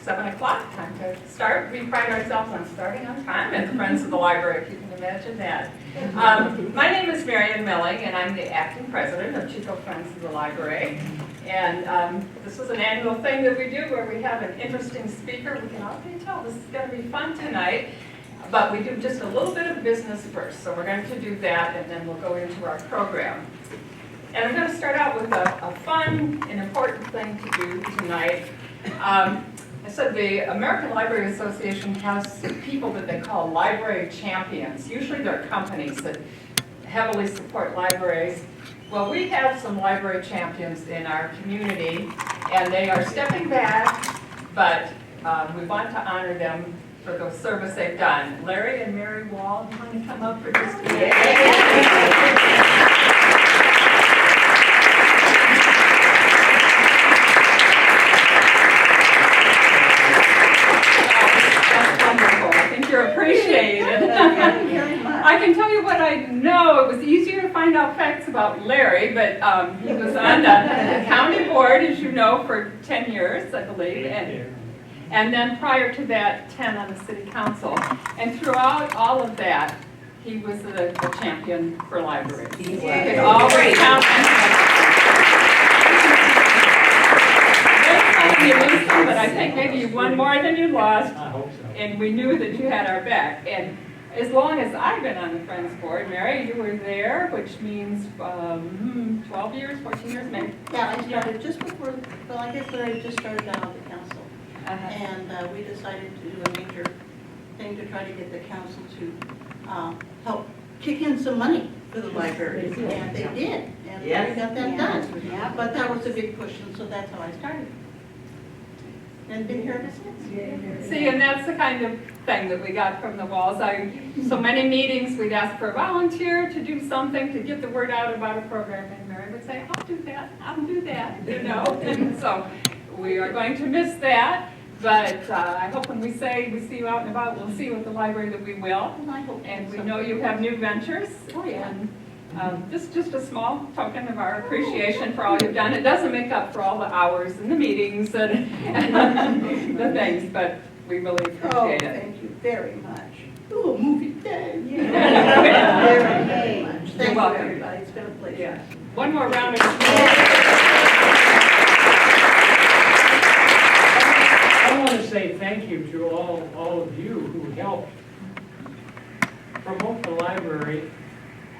7 o'clock, time to start. We pride ourselves on starting on time at the Friends of the Library, if you can imagine that. My name is Meriam, and I'm the acting president of Chico Friends of the Library. And this is an annual thing that we do where we have an interesting speaker. We can already tell this is going to be fun tonight. But we do just a little bit of business first. So we're going to do that, and then we'll go into our program. And I'm going to start out with a fun and important thing to do tonight. I said the American Library Association has people that they call library champions. Usually they're companies that heavily support libraries. Well, we have some library champions in our community, and they are stepping back, but we want to honor them for the service they've done. Larry and Mary Wall, do you want to come up for just a minute? You're appreciated. I can tell you what I know. It was easier to find out facts about Larry, but he was on the county board, as you know, for 10 years, I believe, and then prior to that, 10 on the city council. And throughout all of that, he was a champion for libraries. He could always count on him. You lose some, but I think maybe you won more than you lost. I hope so. And we knew that you had our back. And as long as I've been on the Friends Board, Mary, you were there, which means 12 years, 14 years, maybe. Yeah, I started just before, well, I guess when I just started out on the council. And we decided to do a major thing to try to get the council to help kick in some money for the libraries. And they did. And we got that done. Yeah. But that was a big push, and so that's how I started. And been here ever since. See, and that's the kind of thing that we got from the walls. So many meetings, we'd ask for a volunteer to do something to get the word out about a program, and Mary would say, I'll do that, you know. And so we are going to miss that, but I hope when we say we see you out and about, we'll see you at the library, that we will. And we know you have new ventures. Oh, yeah. Just a small token of our appreciation for all you've done. It doesn't make up for all the hours and the meetings and the things, but we really appreciate it. Thank you very much. Ooh, a movie day. Yeah. Very much. Thank you, welcome. everybody. It's been a pleasure. Yeah. One more round of applause. I want to say thank you to all of you who helped promote the library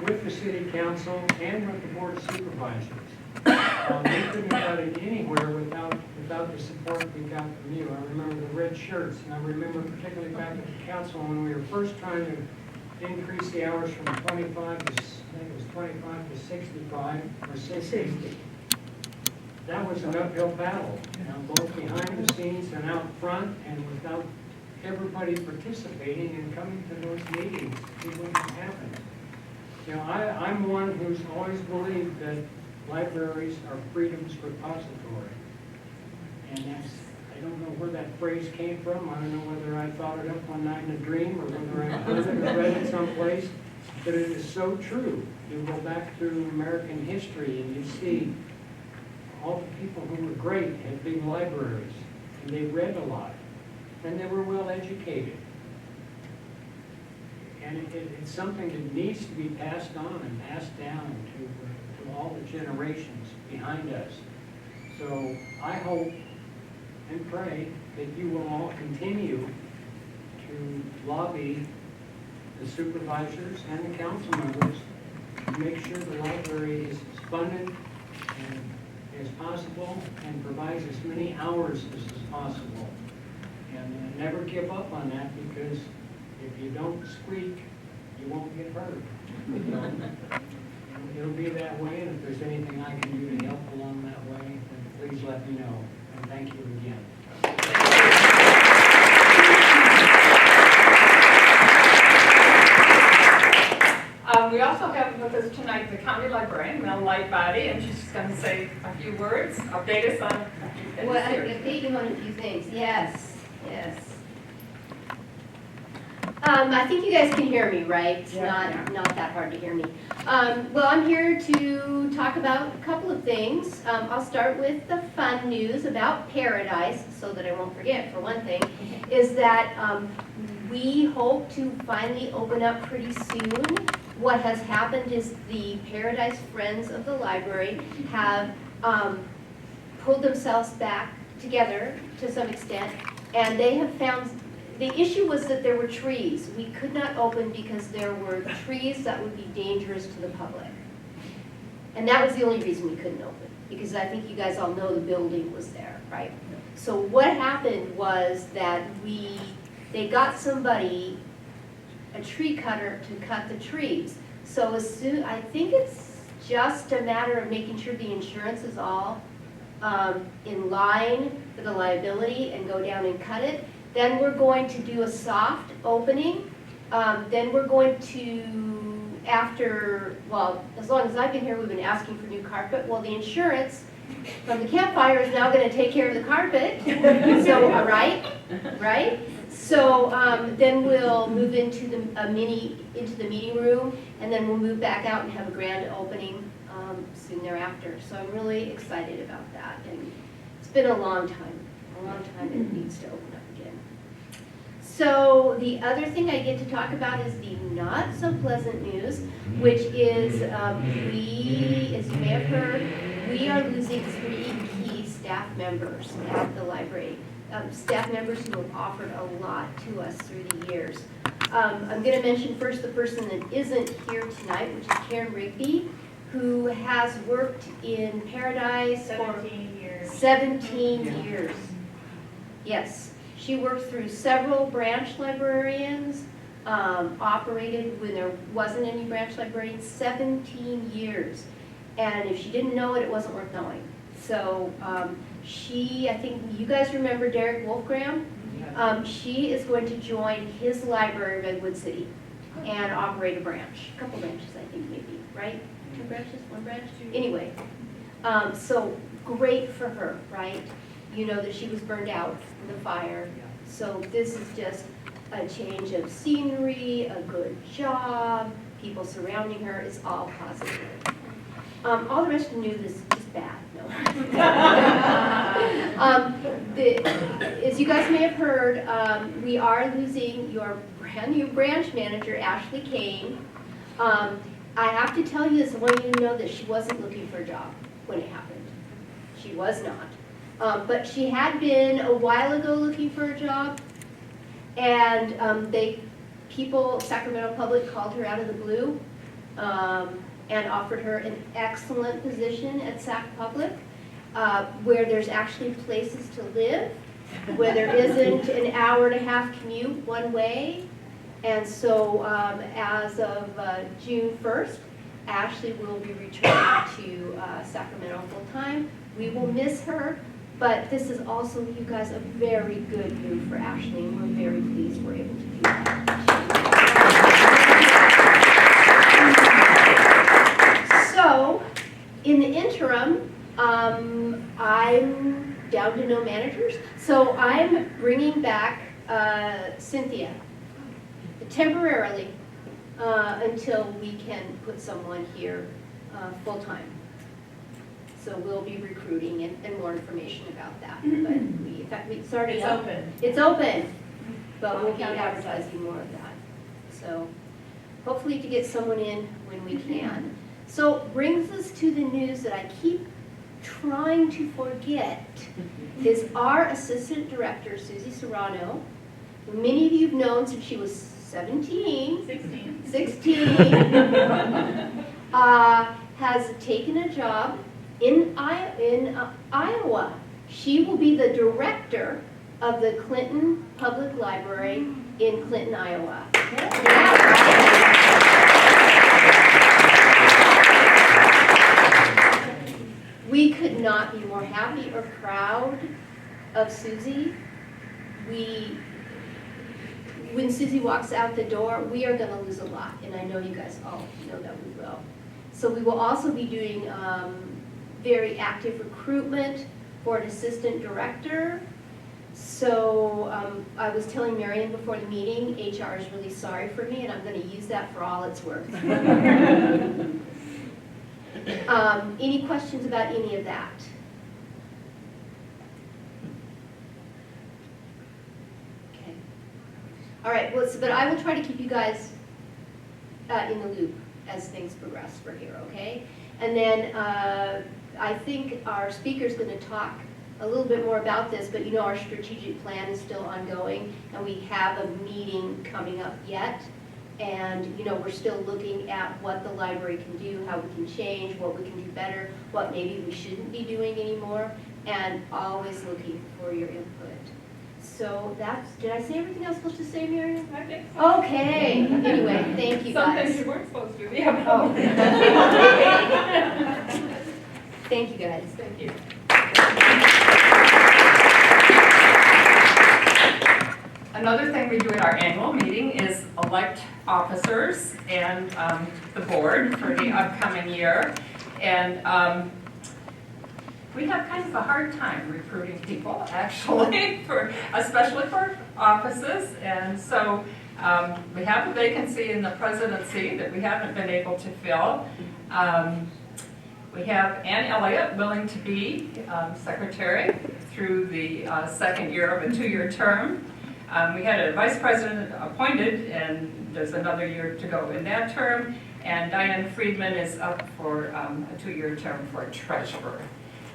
with the city council and with the board of supervisors. We couldn't have got it anywhere without the support we got from you. I remember the red shirts, and I remember particularly back at the council when we were first trying to increase the hours from 25 to, I think it was 25 to 65 or 60. That was an uphill battle, both behind the scenes and out front, and without everybody participating and coming to those meetings, it wouldn't have happened. I'm one who's always believed that libraries are freedom's repository. And I don't know where that phrase came from. I don't know whether I thought it up one night in a dream or whether I heard it or read it someplace. But it is so true. You go back through American history and you see all the people who were great had big libraries. And they read a lot. And they were well educated. And it's something that needs to be passed on and passed down to all the generations behind us. So I hope and pray that you will all continue to lobby the supervisors and the council members to make sure the library is as funded as possible and provides as many hours as possible. And never give up on that, because if you don't squeak, you won't get hurt. It'll be that way, and if there's anything I can do to help along that way, then please let me know. And thank you again. We also have with us tonight the county librarian, Mel Lightbody, and she's going to say a few words, update us on. Well, update you on a few things. Yes. I think you guys can hear me, right? It's Yeah. not that hard to hear me. Well, I'm here to talk about a couple of things. I'll start with the fun news about Paradise, so that I won't forget, for one thing, is that we hope to finally open up pretty soon. What has happened is the Paradise Friends of the Library have pulled themselves back together to some extent, and they have found, the issue was that there were trees. We could not open because there were trees that would be dangerous to the public. And that was the only reason we couldn't open, because I think you guys all know the building was there, right? So what happened was that they got somebody, a tree cutter, to cut the trees. So as soon, I think it's just a matter of making sure the insurance is all in line for the liability and go down and cut it. Then we're going to do a soft opening. Then we're going to, after, well, as long as I've been here, we've been asking for new carpet. Well, the insurance from the campfire is now going to take care of the carpet. So, right? So then we'll move into the meeting room, and then we'll move back out and have a grand opening soon thereafter. So I'm really excited about that, and it's been a long time, and it needs to open up again. So the other thing I get to talk about is the not so pleasant news, which is we, as you may have heard, we are losing 3 key staff members at the library. Staff members who have offered a lot to us through the years. I'm going to mention first the person that isn't here tonight, which is Karen Rigby, who has worked in Paradise for 17 years. Yes, she worked through several branch librarians, operated when there wasn't any branch librarians, 17 years. And if she didn't know it, it wasn't worth knowing. So I think you guys remember Derek Wolfgram? She is going to join his library of Redwood City and operate a branch, a couple branches I think maybe, right? 2 branches, 1 branch? Anyway, so great for her, right? You know that she was burned out in the fire. So this is just a change of scenery, a good job, people surrounding her, it's all positive. All the rest of the news is just bad, no. As you guys may have heard, we are losing your brand new branch manager, Ashley Kane. I have to tell you this, I want you to know that she wasn't looking for a job when it happened. She was not. But she had been a while ago looking for a job, and Sacramento Public called her out of the blue and offered her an excellent position at Sac Public, where there's actually places to live, where there isn't an hour-and-a-half commute one way. And so as of June 1st, Ashley will be returning to Sacramento full-time. We will miss her, but this is also, you guys, a very good move for Ashley, and we're very pleased we're able to do that. So, in the interim, I'm down to no managers, so I'm bringing back Cynthia temporarily until we can put someone here full-time. So we'll be recruiting and more information about that. But in fact, it's already It's open. It's open, but we'll be advertising more of that. So hopefully to get someone in when we can. So brings us to the news that I keep trying to forget is our assistant director, Susie Serrano, who many of you have known since she was 16, has taken a job in Iowa. She will be the director of the Clinton Public Library in Clinton, Iowa. We could not be more happy or proud of Susie. When Susie walks out the door, we are going to lose a lot, and I know you guys all know that we will. So we will also be doing very active recruitment for an assistant director. So I was telling Meriam before the meeting, HR is really sorry for me, and I'm going to use that for all it's worth. Any questions about any of that? Okay. All right, well, but I will try to keep you guys in the loop as things progress for here, okay? And then I think our speaker's going to talk a little bit more about this, but you know our strategic plan is still ongoing, and we have a meeting coming up yet. And you know, we're still looking at what the library can do, how we can change, what we can do better, what maybe we shouldn't be doing anymore, and always looking for your input. So that's, did I say everything I was supposed to say, Meriam? I think so. Okay, anyway, thank you Some guys. things you weren't supposed to, yeah. Oh. Thank you guys. Thank you. Another thing we do at our annual meeting is elect officers and the board for the upcoming year. And we have kind of a hard time recruiting people, actually, especially for offices. And so we have a vacancy in the presidency that we haven't been able to fill. We have Ann Elliott willing to be secretary through the second year of a 2-year term. We had a vice president appointed, and there's another year to go in that term. And Diane Friedman is up for a 2-year term for treasurer.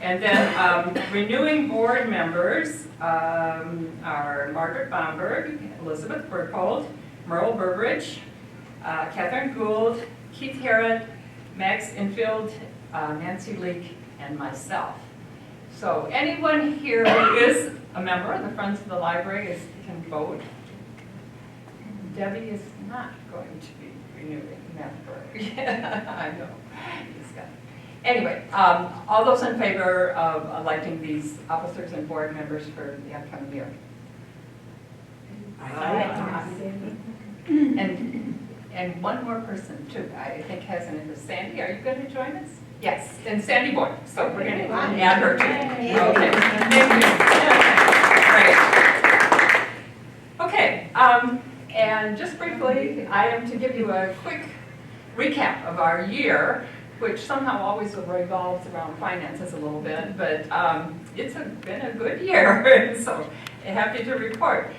And then renewing board members are Margaret Bomberg, Elizabeth Burkhold, Merle Burbridge, Catherine Gould, Keith Harrod, Max Infield, Nancy Leak, and myself. So anyone here who is a member of the Friends of the Library can vote. Debbie is not going to be renewing member. Yeah, I know. Anyway, all those in favor of electing these officers and board members for the upcoming year? And one more person too, I think has an interest. Sandy, are you going to join us? Yes, and Sandy Boyd. So we're going to add her too. Okay, thank you. Great. Okay, and just briefly, I am to give you a quick recap of our year, which somehow always revolves around finances a little bit, but it's been a good year, so happy to report.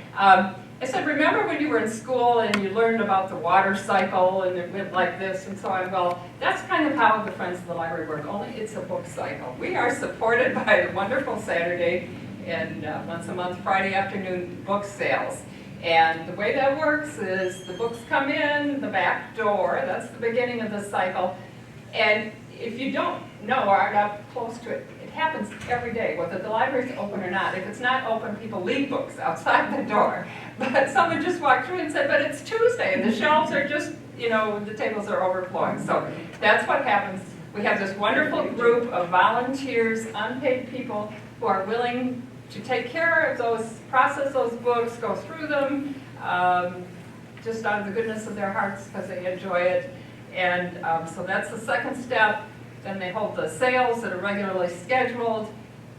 I said, remember when you were in school and you learned about the water cycle and it went like this and so on? Well, that's kind of how the Friends of the Library work, only it's a book cycle. We are supported by the wonderful Saturday and once a month Friday afternoon book sales. And the way that works is the books come in the back door, that's the beginning of the cycle. And if you don't know or are not close to it, it happens every day, whether the library's open or not. If it's not open, people leave books outside the door. But someone just walked through and said, but it's Tuesday, and the shelves are just, you know, the tables are overflowing. So that's what happens. We have this wonderful group of volunteers, unpaid people, who are willing to take care of those, process those books, go through them, just out of the goodness of their hearts because they enjoy it. And so that's the second step. Then they hold the sales that are regularly scheduled,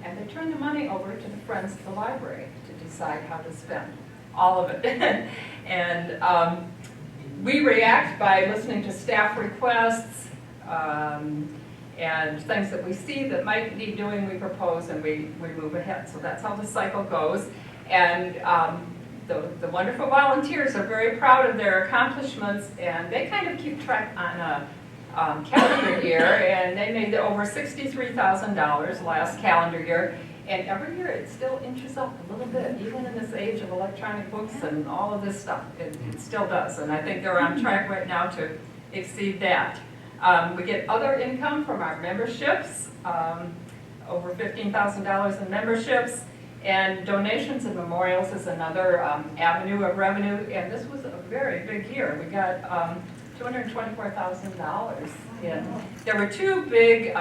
and they turn the money over to the Friends of the Library to decide how to spend all of it. And we react by listening to staff requests and things that we see that might need doing, we propose and we move ahead. So that's how the cycle goes. And the wonderful volunteers are very proud of their accomplishments, and they kind of keep track on a calendar year, and they made over $63,000 last calendar year. And every year it still inches up a little bit, even in this age of electronic books and all of this stuff. It still does, and I think they're on track right now to exceed that. We get other income from our memberships, over $15,000 in memberships, and donations and memorials is another avenue of revenue, and this was a very big year. We got $224,000 in. There were two big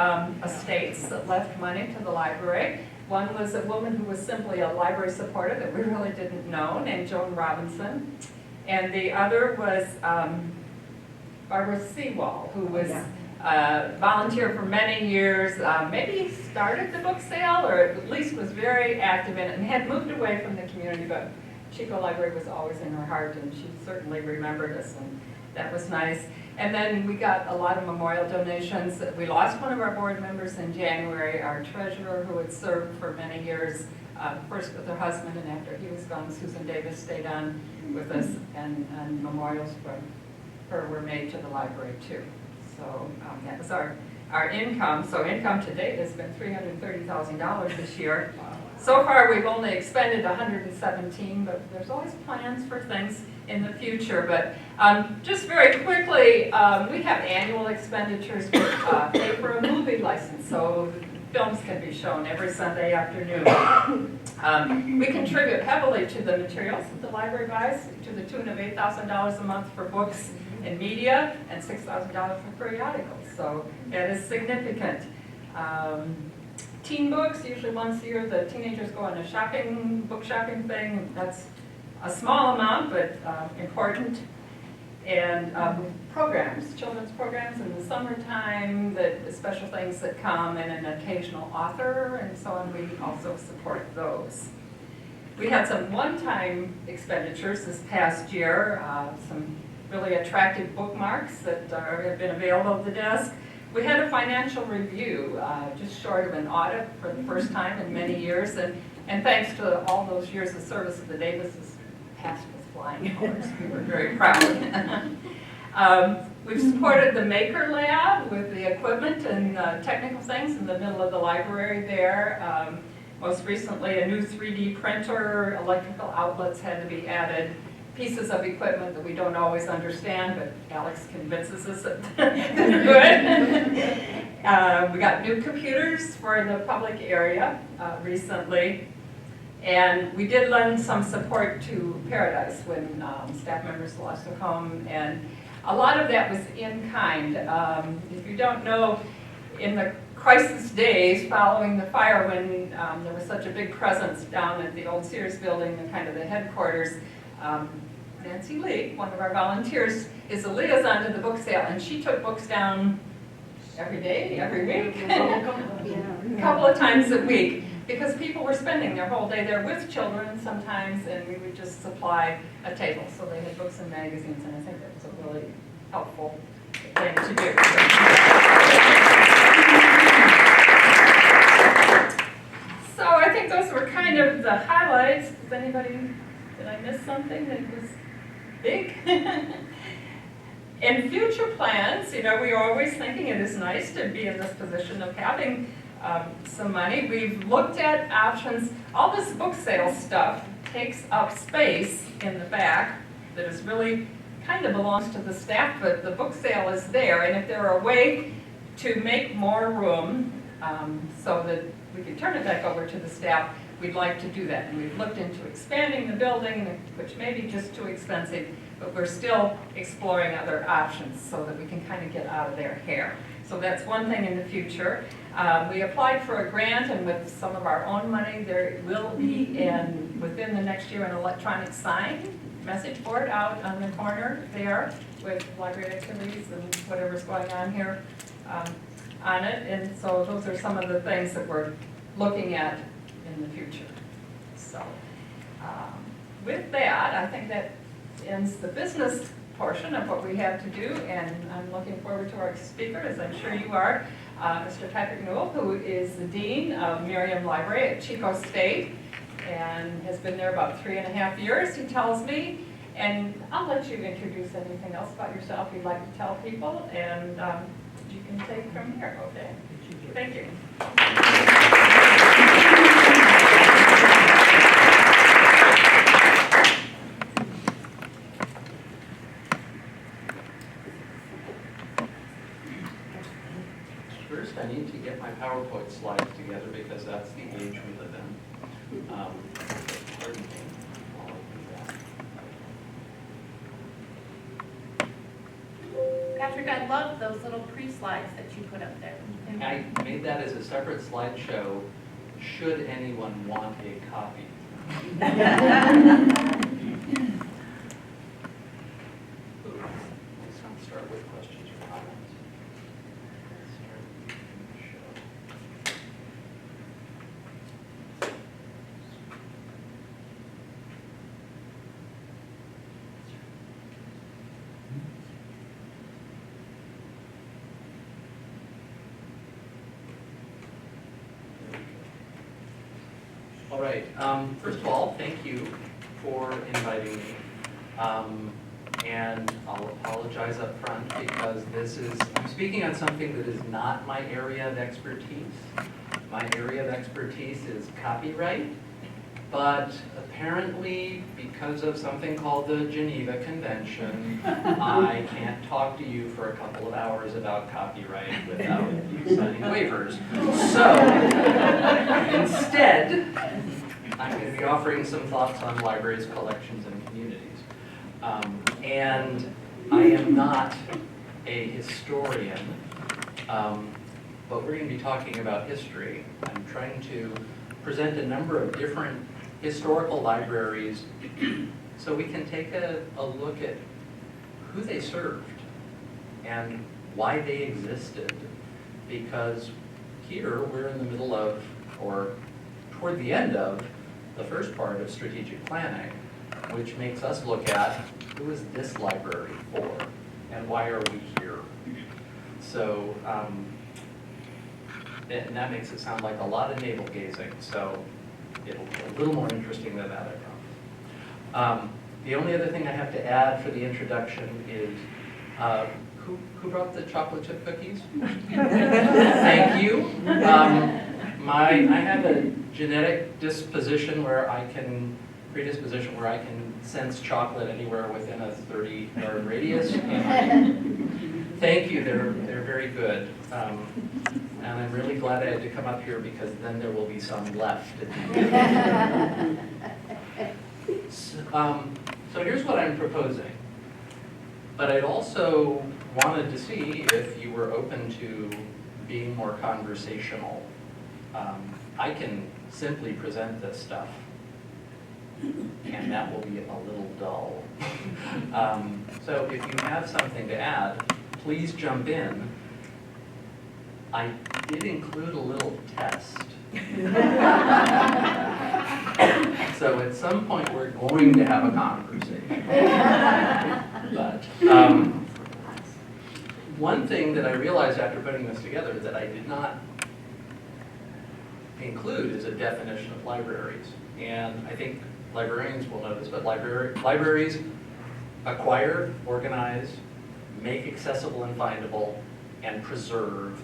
estates that left money to the library. One was a woman who was simply a library supporter that we really didn't know, named Joan Robinson. And the other was Barbara Sewall, who was volunteer for many years, maybe started the book sale or at least was very active in it and had moved away from the community, but Chico Library was always in her heart and she certainly remembered us, and that was nice. And then we got a lot of memorial donations. We lost one of our board members in January, our treasurer who had served for many years, first with her husband, and after he was gone, Susan Davis stayed on with us, and memorials from her were made to the library too. So that was our income. So income to date has been $330,000 this year. So far, we've only expended 117, but there's always plans for things in the future. But just very quickly, we have annual expenditures for pay for a movie license, so films can be shown every Sunday afternoon. We contribute heavily to the materials that the library buys, to the tune of $8,000 a month for books and media, and $6,000 for periodicals. So that is significant. Teen books, usually once a year, the teenagers go on a book shopping thing. That's a small amount, but important. And programs, children's programs in the summertime, the special things that come, and an occasional author, and so on, we also support those. We had some one-time expenditures this past year, some really attractive bookmarks that have been available at the desk. We had a financial review, just short of an audit for the first time in many years, and thanks to all those years of service of the Davises, passed with flying colors. We were very proud. We've supported the Maker Lab with the equipment and technical things in the middle of the library there. Most recently, a new 3D printer, electrical outlets had to be added, pieces of equipment that we don't always understand, but Alex convinces us that they're good. We got new computers for the public area recently, and we did lend some support to Paradise when staff members lost their home, and a lot of that was in kind. If you don't know, in the crisis days following the fire, when there was such a big presence down at the old Sears building and kind of the headquarters, Nancy Lee, one of our volunteers, is a liaison to the book sale, and she took books down every day, every week, a couple of times a week, because people were spending their whole day there with children sometimes, and we would just supply a table. So they had books and magazines, and I think that was a really helpful thing to do. So I think those were kind of the highlights. Does anybody, did I miss something that was big? In future plans, you know, we are always thinking it is nice to be in this position of having some money. We've looked at options. All this book sale stuff takes up space in the back that is really kind of belongs to the staff, but the book sale is there, and if there are a way to make more room so that we can turn it back over to the staff, we'd like to do that. And we've looked into expanding the building, which may be just too expensive, but we're still exploring other options so that we can kind of get out of their hair. So that's one thing in the future. We applied for a grant, and with some of our own money, there will be, within the next year, an electronic sign message board out on the corner there with library activities and whatever's going on here on it. And so those are some of the things that we're looking at in the future. So with that, I think that ends the business portion of what we have to do, and I'm looking forward to our speaker, as I'm sure you are, Mr. Patrick Newell, who is the Dean of Meriam Library at Chico State, and has been there about 3.5 years, he tells me. And I'll let you introduce anything else about yourself you'd like to tell people, and you can take from here, okay? Thank you. First, I need to get my PowerPoint slides together because that's the age we live in. Pardon me. While I do that. Patrick, I love those little pre-slides that you put up there. I made that as a separate slideshow, should anyone want a copy. Let's start with questions or comments. All right, first of all, thank you for inviting me. And I'll apologize up front because I'm speaking on something that is not my area of expertise. My area of expertise is copyright, but apparently because of something called the Geneva Convention, I can't talk to you for a couple of hours about copyright without you signing waivers. So instead, I'm going to be offering some thoughts on libraries, collections, and communities. And I am not a historian, but we're going to be talking about history. I'm trying to present a number of different historical libraries so we can take a look at who they served and why they existed. Because here we're in the middle of, or toward the end of, the first part of strategic planning, which makes us look at who is this library for and why are we here. So, and that makes it sound like a lot of navel gazing, so it'll be a little more interesting than that, I promise. The only other thing I have to add for the introduction is, who brought the chocolate chip cookies? Thank you. I have a genetic predisposition where I can sense chocolate anywhere within a 30-yard radius. And thank you, they're very good. And I'm really glad I had to come up here because then there will be some left. So here's what I'm proposing. But I'd also wanted to see if you were open to being more conversational. I can simply present this stuff, and that will be a little dull. So if you have something to add, please jump in. I did include a little test. So at some point we're going to have a conversation. But one thing that I realized after putting this together is that I did not include is a definition of libraries. And I think librarians will know this, but libraries acquire, organize, make accessible and findable, and preserve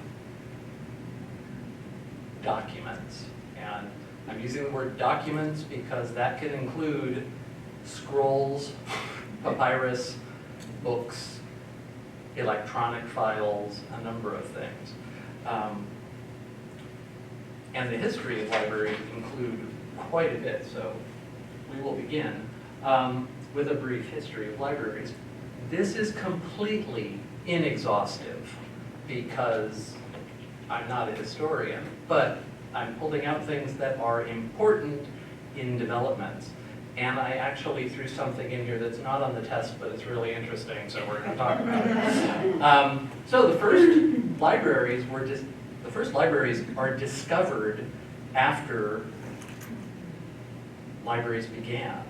documents. And I'm using the word documents because that can include scrolls, papyrus, books, electronic files, a number of things. And the history of libraries include quite a bit, so we will begin with a brief history of libraries. This is completely inexhaustive because I'm not a historian, but I'm pulling out things that are important in developments. And I actually threw something in here that's not on the test, but it's really interesting, so we're going to talk about it. So the first libraries are discovered after libraries began.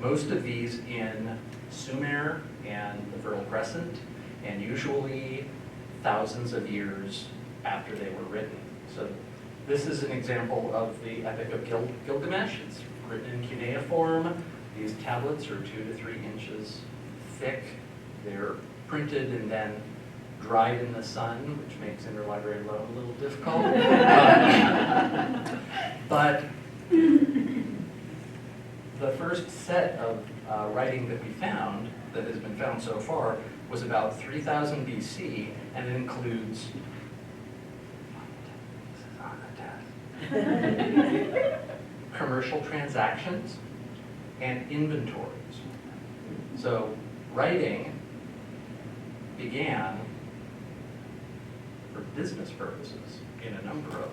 Most of these in Sumer and the Fertile Crescent, and usually thousands of years after they were written. So this is an example of the Epic of Gilgamesh. It's written in cuneiform. These tablets are 2 to 3 inches thick. They're printed and then dried in the sun, which makes interlibrary loan a little difficult. But the first set of writing that we found, that has been found so far, was about 3000 BC, and it includes commercial transactions and inventories. So writing began for business purposes in a number of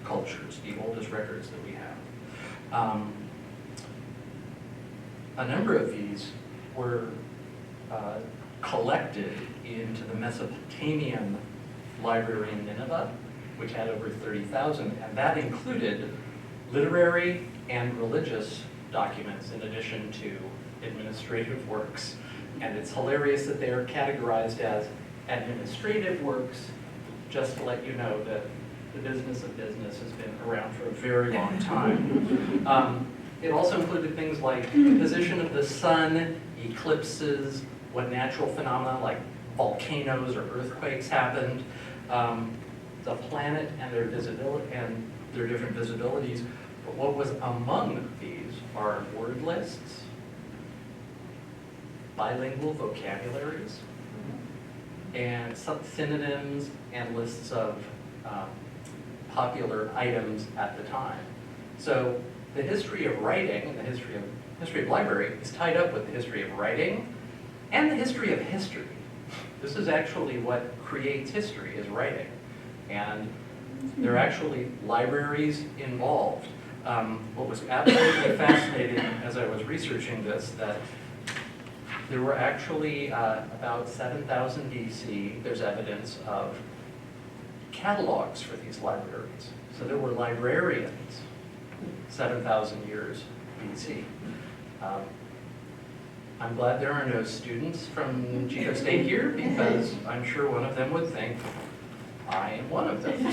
cultures, the oldest records that we have. A number of these were collected into the Mesopotamian library in Nineveh, which had over 30,000, and that included literary and religious documents in addition to administrative works. And it's hilarious that they are categorized as administrative works, just to let you know that the business of business has been around for a very long time. It also included things like the position of the sun, eclipses, what natural phenomena like volcanoes or earthquakes happened, the planet and their visibility and their different visibilities. But what was among these are word lists, bilingual vocabularies, and some synonyms and lists of popular items at the time. So the history of writing and the history of library is tied up with the history of writing and the history of history. This is actually what creates history, is writing. And there are actually libraries involved. What was absolutely fascinating as I was researching this, that there were actually about 7,000 BC, there's evidence of catalogs for these libraries. So there were librarians 7,000 years BC. I'm glad there are no students from Chico State here, because I'm sure one of them would think, I am one of them.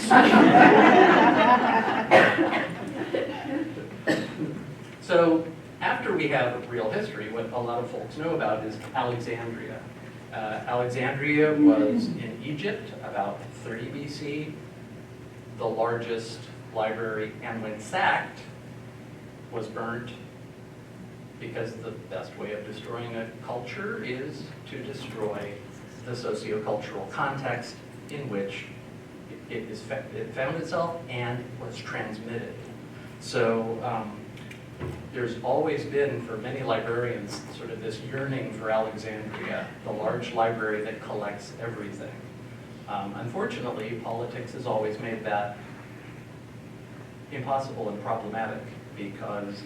So after we have real history, what a lot of folks know about is Alexandria. Alexandria was in Egypt about 30 BC, the largest library, and when sacked, was burnt, because the best way of destroying a culture is to destroy the sociocultural context in which it found itself and was transmitted. So there's always been, for many librarians, sort of this yearning for Alexandria, the large library that collects everything. Unfortunately, politics has always made that impossible and problematic, because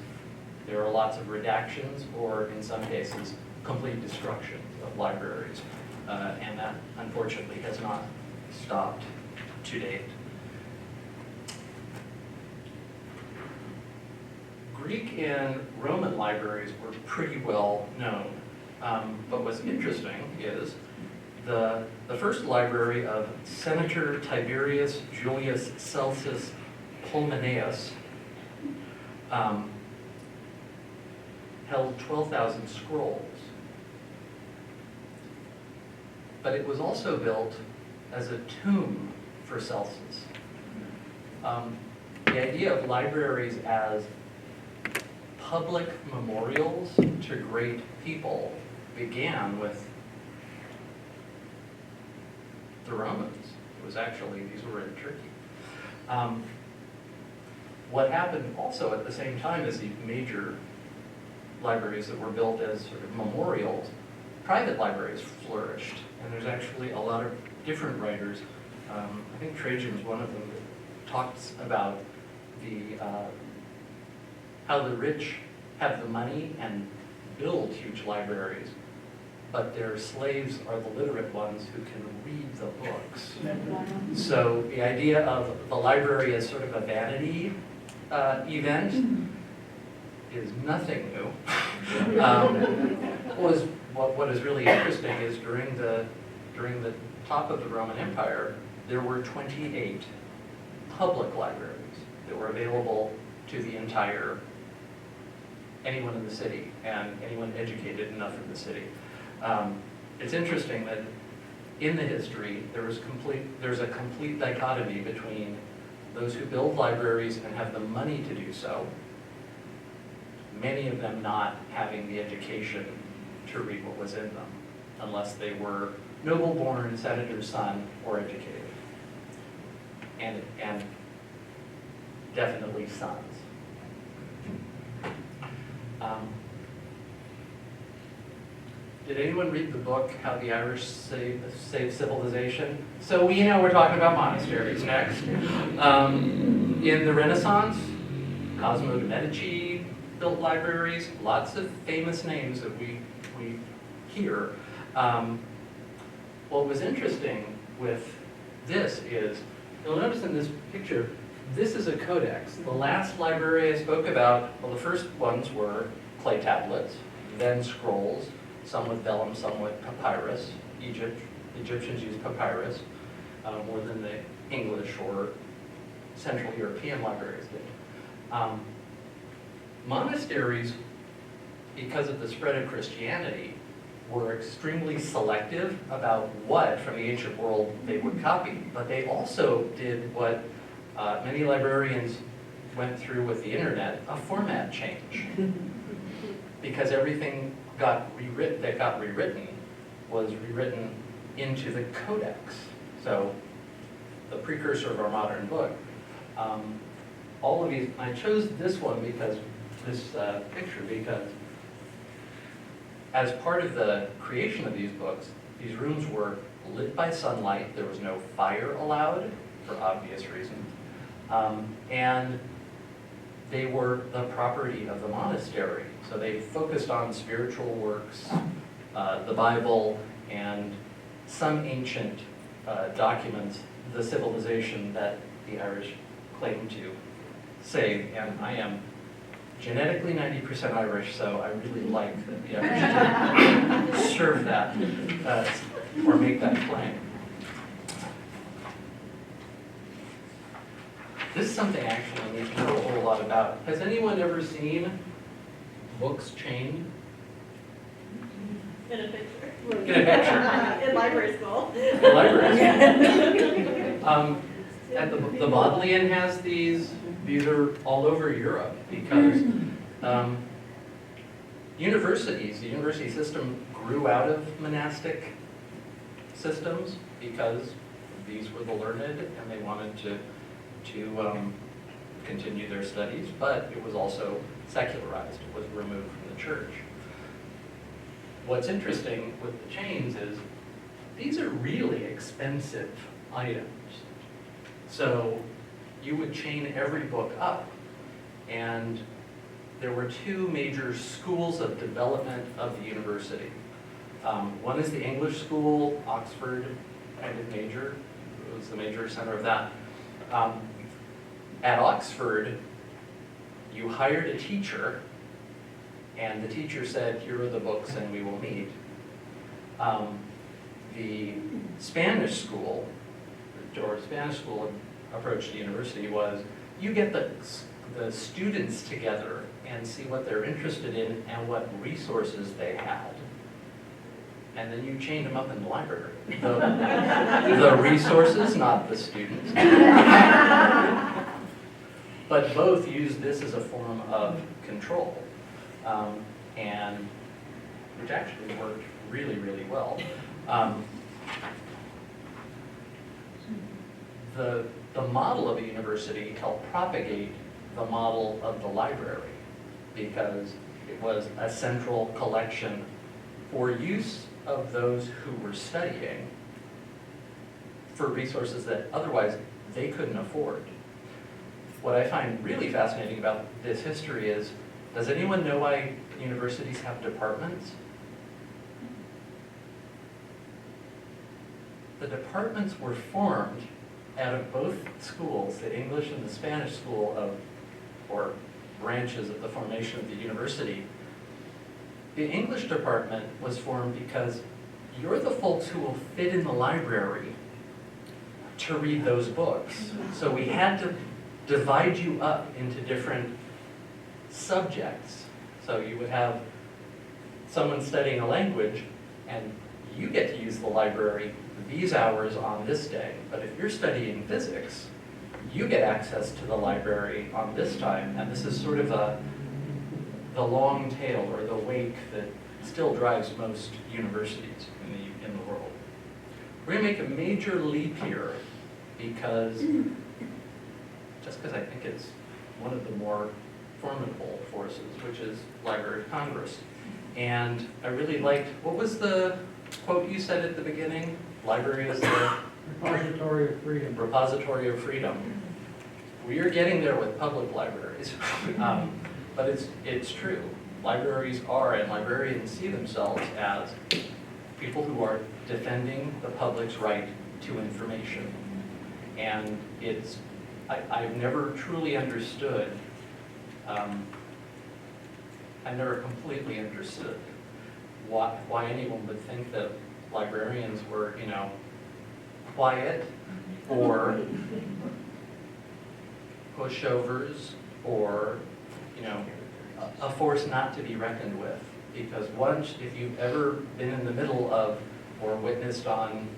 there are lots of redactions, or in some cases, complete destruction of libraries. And that, unfortunately, has not stopped to date. Greek and Roman libraries were pretty well known. But what's interesting is the first library of Senator Tiberius Julius Celsus Pulmonaeus held 12,000 scrolls. But it was also built as a tomb for Celsus. The idea of libraries as public memorials to great people began with the Romans. It was actually, these were in Turkey. What happened also at the same time as these major libraries that were built as sort of memorials, private libraries flourished. And there's actually a lot of different writers. I think Trajan's one of them that talks about how the rich have the money and build huge libraries, but their slaves are the literate ones who can read the books. So the idea of the library as sort of a vanity event is nothing new. What is really interesting is during the top of the Roman Empire, there were 28 public libraries that were available to the entire, anyone in the city and anyone educated enough in the city. It's interesting that in the history, there's a complete dichotomy between those who build libraries and have the money to do so, many of them not having the education to read what was in them, unless they were noble-born senator's son or educated, and definitely sons. Did anyone read the book, How the Irish Saved Civilization? So we know we're talking about monasteries next. In the Renaissance, Cosimo de' Medici built libraries, lots of famous names that we hear. What was interesting with this is, you'll notice in this picture, this is a codex. The last library I spoke about, well, the first ones were clay tablets, then scrolls, some with vellum, some with papyrus. Egyptians used papyrus more than the English or Central European libraries did. Monasteries, because of the spread of Christianity, were extremely selective about what from the ancient world they would copy, but they also did what many librarians went through with the internet, a format change. Because everything that got rewritten was rewritten into the codex. So the precursor of our modern book. All of these, I chose this one because, this picture, because as part of the creation of these books, these rooms were lit by sunlight. There was no fire allowed, for obvious reasons. And they were the property of the monastery. So they focused on spiritual works, the Bible, and some ancient documents, the civilization that the Irish claim to save. And I am genetically 90% Irish, so I really like the Irish to serve that or make that claim. This is something actually I need to know a whole lot about. Has anyone ever seen books chained? In a picture. In a picture? In library school. In libraries. And the Bodleian has these. These are all over Europe because universities, the university system grew out of monastic systems because these were the learned and they wanted to continue their studies, but it was also secularized. It was removed from the church. What's interesting with the chains is these are really expensive items. So you would chain every book up, and there were two major schools of development of the university. One is the English school, Oxford kind of major. It was the major center of that. At Oxford, you hired a teacher, and the teacher said, here are the books and we will meet. The Spanish school, or Spanish school approach to university was, you get the students together and see what they're interested in and what resources they had. And then you chained them up in the library. The resources, not the students. But both used this as a form of control, and which actually worked really, really well. The model of a university helped propagate the model of the library because it was a central collection for use of those who were studying for resources that otherwise they couldn't afford. What I find really fascinating about this history is, does anyone know why universities have departments? The departments were formed out of both schools, the English and the Spanish school or branches of the formation of the university. The English department was formed because you're the folks who will fit in the library to read those books. So we had to divide you up into different subjects. So you would have someone studying a language, and you get to use the library these hours on this day. But if you're studying physics, you get access to the library on this time. And this is sort of the long tail or the wake that still drives most universities in the world. We're going to make a major leap here because I think it's one of the more formidable forces, which is Library of Congress. And I really liked, what was the quote you said at the beginning? Library is the Repository of freedom. repository of freedom. We are getting there with public libraries, but it's true. Libraries are, and librarians see themselves as people who are defending the public's right to information. And I've never truly understood, I've never completely understood why anyone would think that librarians were, quiet or pushovers or, you know, a force not to be reckoned with. Because once, if you've ever been in the middle of or witnessed on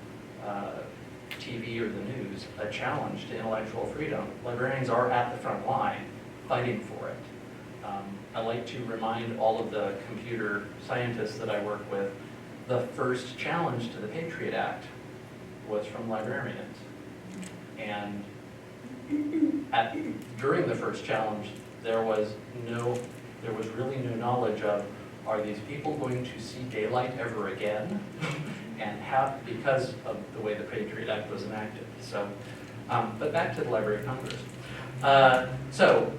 TV or the news a challenge to intellectual freedom, librarians are at the front line fighting for it. I like to remind all of the computer scientists that I work with, the first challenge to the Patriot Act was from librarians. And during the first challenge, there was really no knowledge of, are these people going to see daylight ever again? And how, because of the way the Patriot Act was enacted. So, but back to the Library of Congress. So,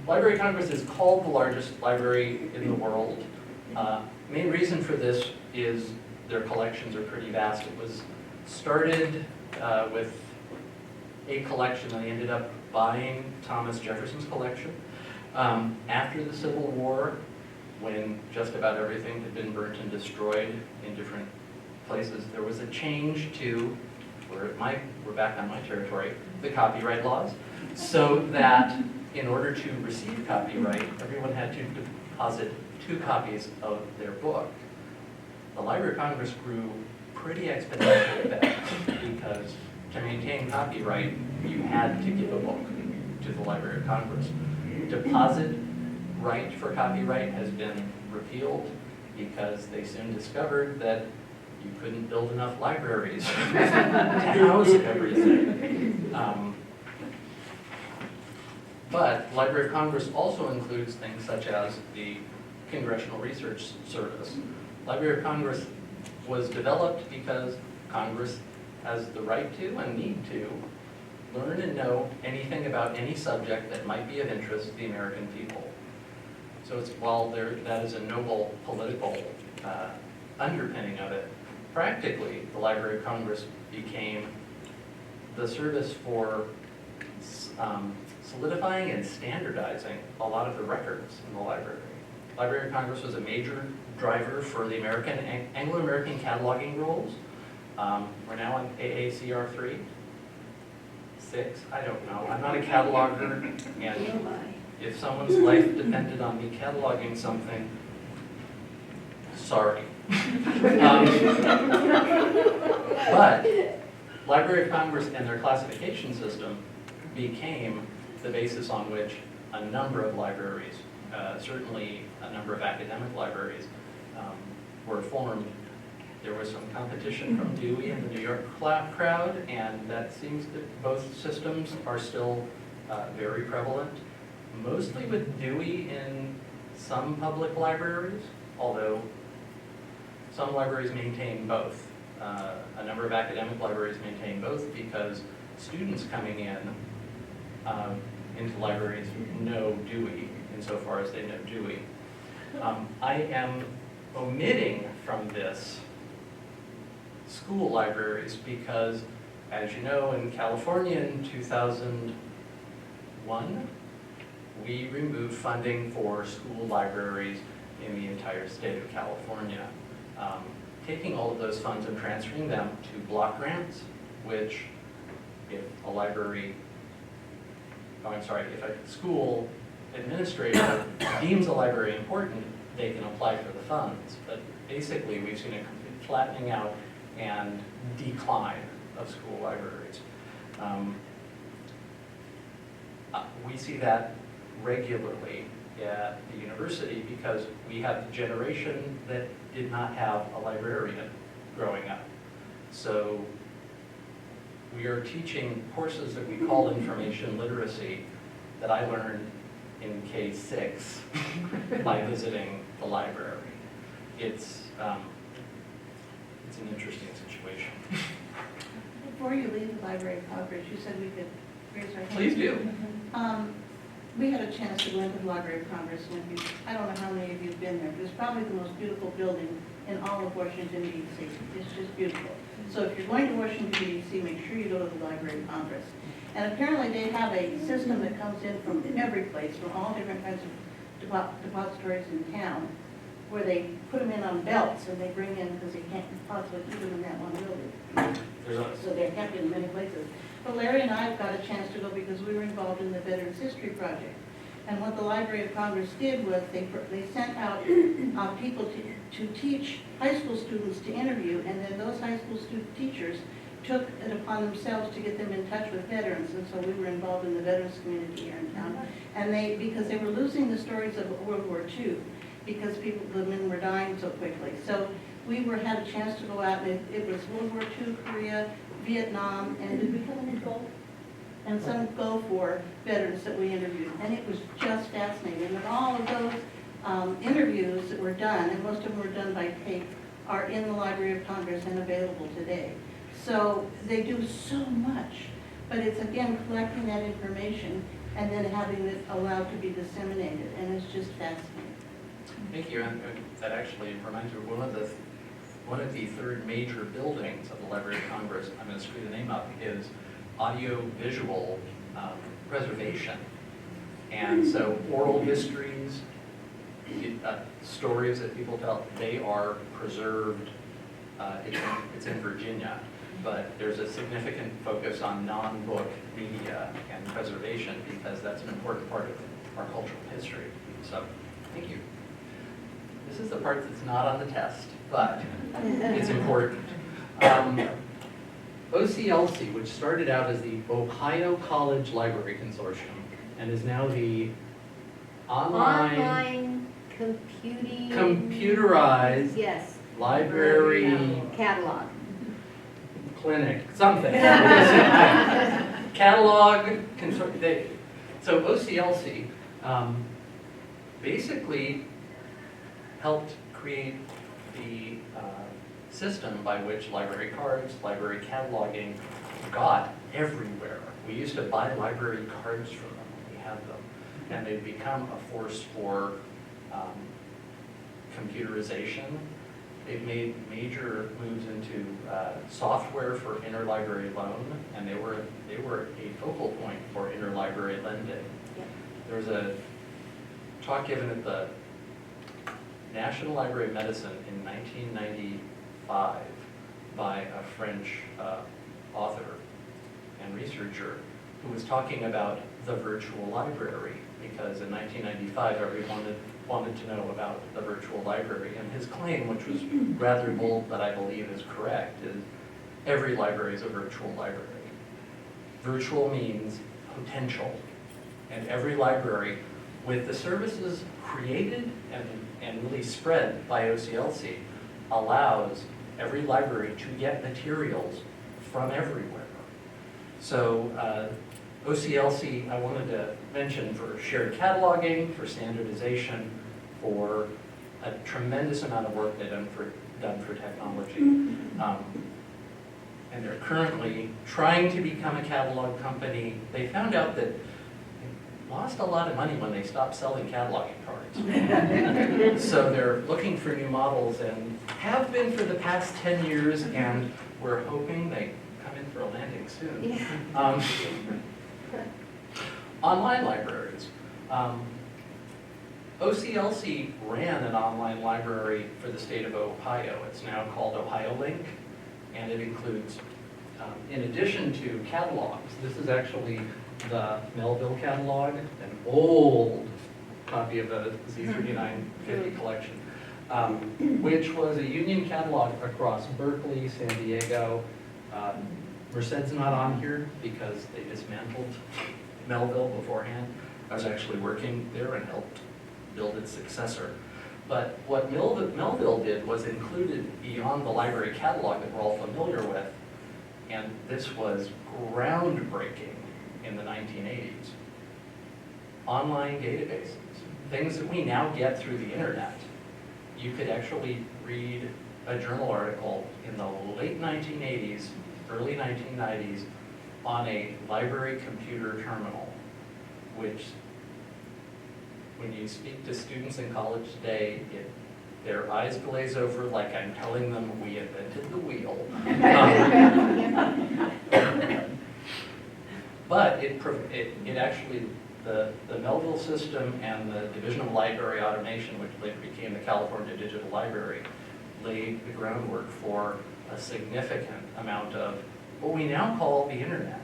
Library of Congress is called the largest library in the world. Main reason for this is their collections are pretty vast. It was started with a collection, and they ended up buying Thomas Jefferson's collection. After the Civil War, when just about everything had been burnt and destroyed in different places, there was a change to, we're back on my territory, the copyright laws, so that in order to receive copyright, everyone had to deposit 2 copies of their book. The Library of Congress grew pretty exponentially fast because to maintain copyright, you had to give a book to the Library of Congress. Deposit right for copyright has been repealed because they soon discovered that you couldn't build enough libraries to house everything. But Library of Congress also includes things such as the Congressional Research Service. Library of Congress was developed because Congress has the right to and need to learn and know anything about any subject that might be of interest to the American people. So it's, while that is a noble political underpinning of it, practically the Library of Congress became the service for solidifying and standardizing a lot of the records in the library. Library of Congress was a major driver for the Anglo-American cataloging rules. We're now on AACR 3, 6, I don't know. I'm not a cataloger, and if someone's life depended on me cataloging something, sorry. But Library of Congress and their classification system became the basis on which a number of libraries, certainly a number of academic libraries, were formed. There was some competition from Dewey and the New York crowd, and that seems that both systems are still very prevalent, mostly with Dewey in some public libraries, although some libraries maintain both. A number of academic libraries maintain both because students coming in into libraries know Dewey insofar as they know Dewey. I am omitting from this school libraries because, as you know, in California in 2001, we removed funding for school libraries in the entire state of California. Taking all of those funds and transferring them to block grants, which if a school administrator deems a library important, they can apply for the funds. But basically, we've seen a complete flattening out and decline of school libraries. We see that regularly at the university because we have the generation that did not have a librarian growing up. So we are teaching courses that we call information literacy that I learned in K6 by visiting the library. It's an interesting situation. Before you leave the Library of Congress, you said we could raise our hands. Please do. We had a chance to go into the Library of Congress, and I don't know how many of you have been there, but it's probably the most beautiful building in all of Washington, D.C. It's just beautiful. So if you're going to Washington, D.C., make sure you go to the Library of Congress. And apparently they have a system that comes in from every place, from all different kinds of depositories in town, where they put them in on belts and they bring in, because they can't possibly keep them in that one building. There's a, So they're kept in many places. But Larry and I got a chance to go because we were involved in the Veterans History Project. And what the Library of Congress did was they sent out people to teach high school students to interview, and then those high school student teachers took it upon themselves to get them in touch with veterans. And so we were involved in the veterans community here in town. And because they were losing the stories of World War II, because the men were dying so quickly. So we had a chance to go out, and it was World War II, Korea, Vietnam, and did we have any Gulf? And some Gulf War veterans that we interviewed, and it was just fascinating. And all of those interviews that were done, and most of them were done by tape, are in the Library of Congress and available today. So they do so much, but it's again collecting that information and then having it allowed to be disseminated, and it's just fascinating. thank you, and that actually reminds me of one of the third major buildings of the Library of Congress, I'm going to screw the name up, is audio-visual preservation. And so oral histories, stories that people tell, they are preserved. It's in Virginia, but there's a significant focus on non-book media and preservation because that's an important part of our cultural history. So, thank you. This is the part that's not on the test, but it's important. OCLC, which started out as the Ohio College Library Consortium and is now the online computerized Yes, library catalog. clinic, something. Catalog, so OCLC basically helped create the system by which library cards, library cataloging got everywhere. We used to buy library cards from them when we had them, and they've become a force for computerization. They've made major moves into software for interlibrary loan, and they were a focal point for interlibrary lending. Yep. There was a talk given at the National Library of Medicine in 1995 by a French author and researcher who was talking about the virtual library, because in 1995 everyone wanted to know about the virtual library, and his claim, which was rather bold but I believe is correct, is every library is a virtual library. Virtual means potential, and every library, with the services created and really spread by OCLC, allows every library to get materials from everywhere. So OCLC, I wanted to mention for shared cataloging, for standardization, for a tremendous amount of work they've done for technology. And they're currently trying to become a catalog company. They found out that lost a lot of money when they stopped selling cataloging cards. So they're looking for new models and have been for the past 10 years, and we're hoping they come in for a landing soon. Online libraries. OCLC ran an online library for the state of Ohio. It's now called OhioLink, and it includes, in addition to catalogs, this is actually the Melville catalog, an old copy of the Z3950 collection, which was a union catalog across Berkeley, San Diego. Merced's not on here because they dismantled Melville beforehand. I was actually working there and helped build its successor. But what Melville did was included beyond the library catalog that we're all familiar with, and this was groundbreaking in the 1980s. Online databases, things that we now get through the internet. You could actually read a journal article in the late 1980s, early 1990s on a library computer terminal, which when you speak to students in college today, their eyes glaze over like I'm telling them we invented the wheel. But it actually The Melville system and the Division of Library Automation, which later became the California Digital Library, laid the groundwork for a significant amount of what we now call the internet.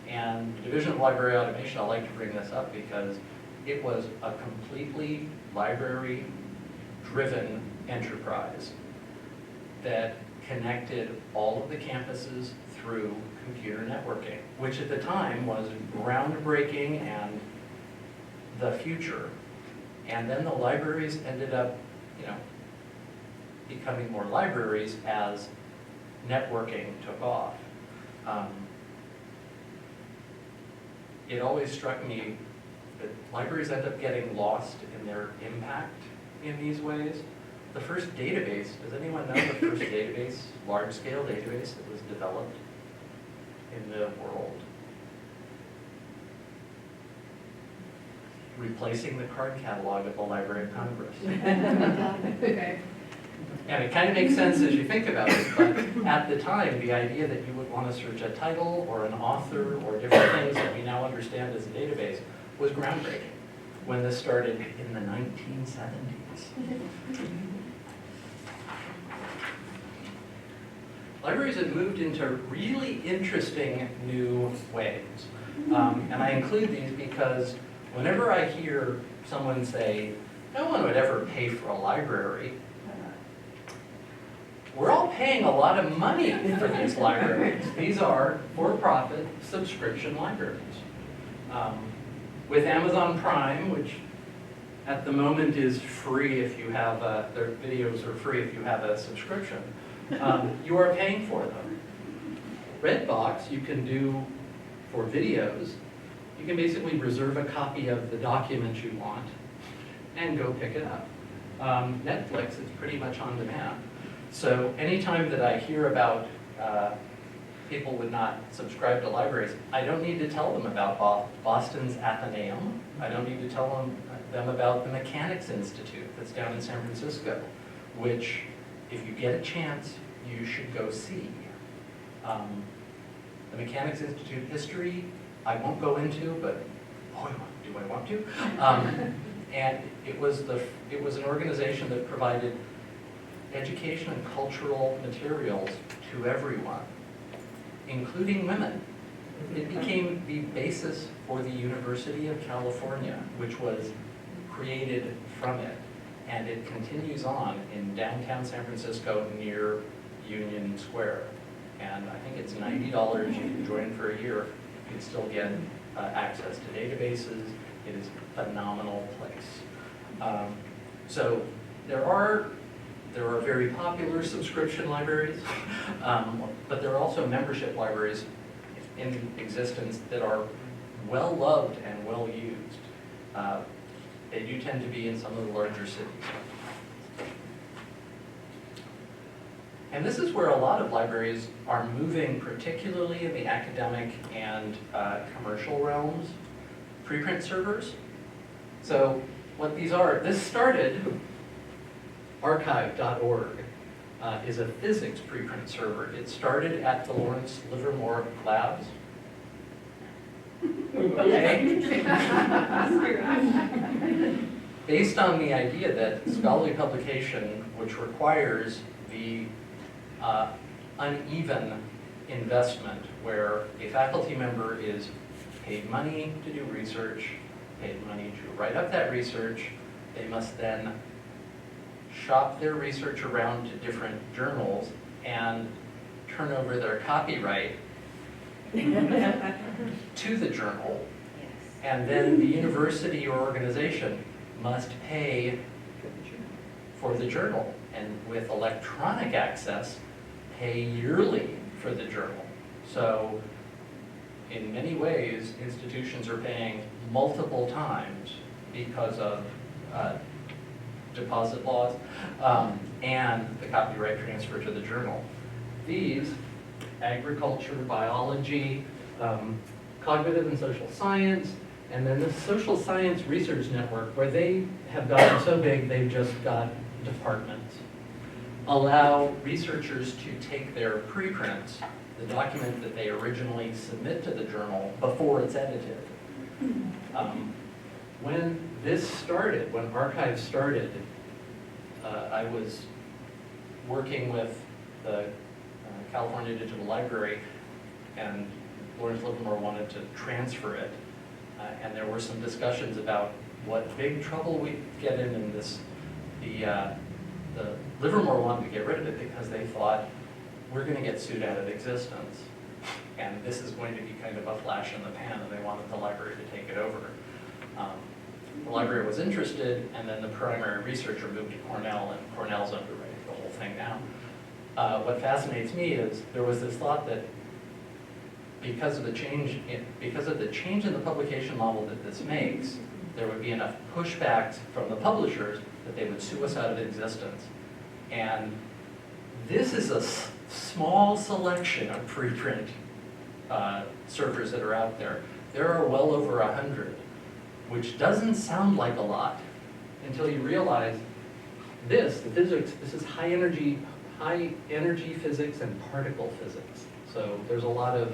And the Division of Library Automation, I like to bring this up because it was a completely library-driven enterprise that connected all of the campuses through computer networking, which at the time was groundbreaking and the future. And then the libraries ended up, becoming more libraries as networking took off. It always struck me that libraries end up getting lost in their impact in these ways. The first database, does anyone know the first database, large-scale database that was developed in the world? Replacing the card catalog at the Library of Congress. And it kind of makes sense as you think about it, but at the time, the idea that you would want to search a title or an author or different things that we now understand as a database was groundbreaking when this started in the 1970s. Libraries have moved into really interesting new ways. And I include these because whenever I hear someone say, no one would ever pay for a library, we're all paying a lot of money for these libraries. These are for-profit subscription libraries. With Amazon Prime, which at the moment is free if you have their videos are free if you have a subscription, you are paying for them. Redbox you can do for videos. You can basically reserve a copy of the document you want and go pick it up. Netflix is pretty much on demand. So anytime that I hear about people would not subscribe to libraries, I don't need to tell them about Boston's Athenaeum. I don't need to tell them about the Mechanics Institute that's down in San Francisco, which, if you get a chance, you should go see. The Mechanics Institute history, I won't go into, but boy, do I want to. And it was an organization that provided education and cultural materials to everyone, including women. It became the basis for the University of California, which was created from it. And it continues on in downtown San Francisco near Union Square. And I think it's $90. You can join for a year. You can still get access to databases. It is a phenomenal place. So there are very popular subscription libraries, but there are also membership libraries in existence that are well loved and well used. They do tend to be in some of the larger cities. And this is where a lot of libraries are moving, particularly in the academic and commercial realms. Preprint servers. So what these are, this started, archive.org is a physics preprint server. It started at the Lawrence Livermore Labs. Okay. Based on the idea that scholarly publication, which requires the uneven investment, where a faculty member is paid money to do research, paid money to write up that research, they must then shop their research around to different journals and turn over their copyright to the journal. And then the university or organization must pay for the journal. And with electronic access, pay yearly for the journal. So in many ways, institutions are paying multiple times because of deposit laws and the copyright transfer to the journal. These, agriculture, biology, cognitive and social science, and then the social science research network, where they have gotten so big they've just got departments, allow researchers to take their preprints, the document that they originally submit to the journal before it's edited, When this started, when archives started, I was working with the California Digital Library, and Lawrence Livermore wanted to transfer it. And there were some discussions about what big trouble we'd get in this. The Livermore wanted to get rid of it because they thought we're going to get sued out of existence. And this is going to be kind of a flash in the pan, and they wanted the library to take it over. The library was interested, and then the primary researcher moved to Cornell, and Cornell's underwriting the whole thing now. What fascinates me is there was this thought that because of the change in the publication model that this makes, there would be enough pushbacks from the publishers that they would sue us out of existence. And this is a small selection of preprint servers that are out there. There are well over 100, which doesn't sound like a lot until you realize the physics, this is high energy physics and particle physics. So there's a lot of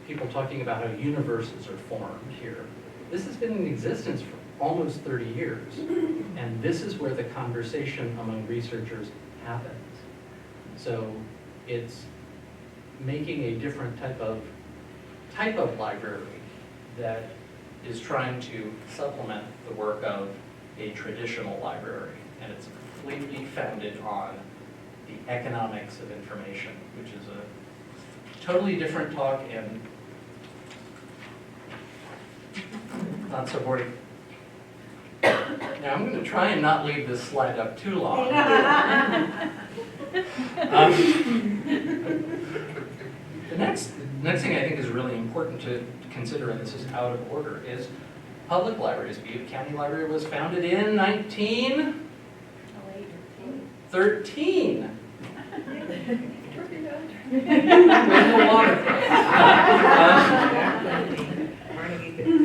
people talking about how universes are formed here. This has been in existence for almost 30 years, and this is where the conversation among researchers happens. So it's making a different type of library that is trying to supplement the work of a traditional library, and it's completely founded on the economics of information, which is a totally different talk and not so boring. Now I'm going to try and not leave this slide up too long. The next thing I think is really important to consider, and this is out of order, is public libraries. Butte County Library was founded in 1913.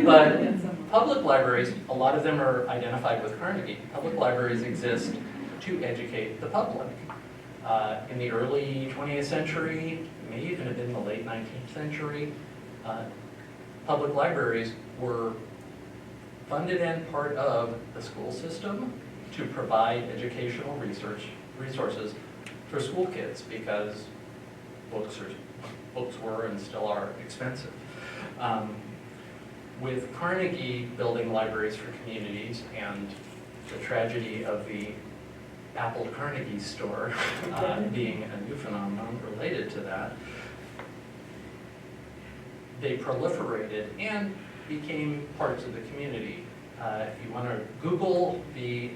But public libraries, a lot of them are identified with Carnegie. Public libraries exist to educate the public. In the early 20th century, may even have been the late 19th century, public libraries were funded and part of the school system to provide educational resources for school kids, because books were and still are expensive. With Carnegie building libraries for communities and the tragedy of the Apple Carnegie store being a new phenomenon related to that, they proliferated and became parts of the community. If you want to Google the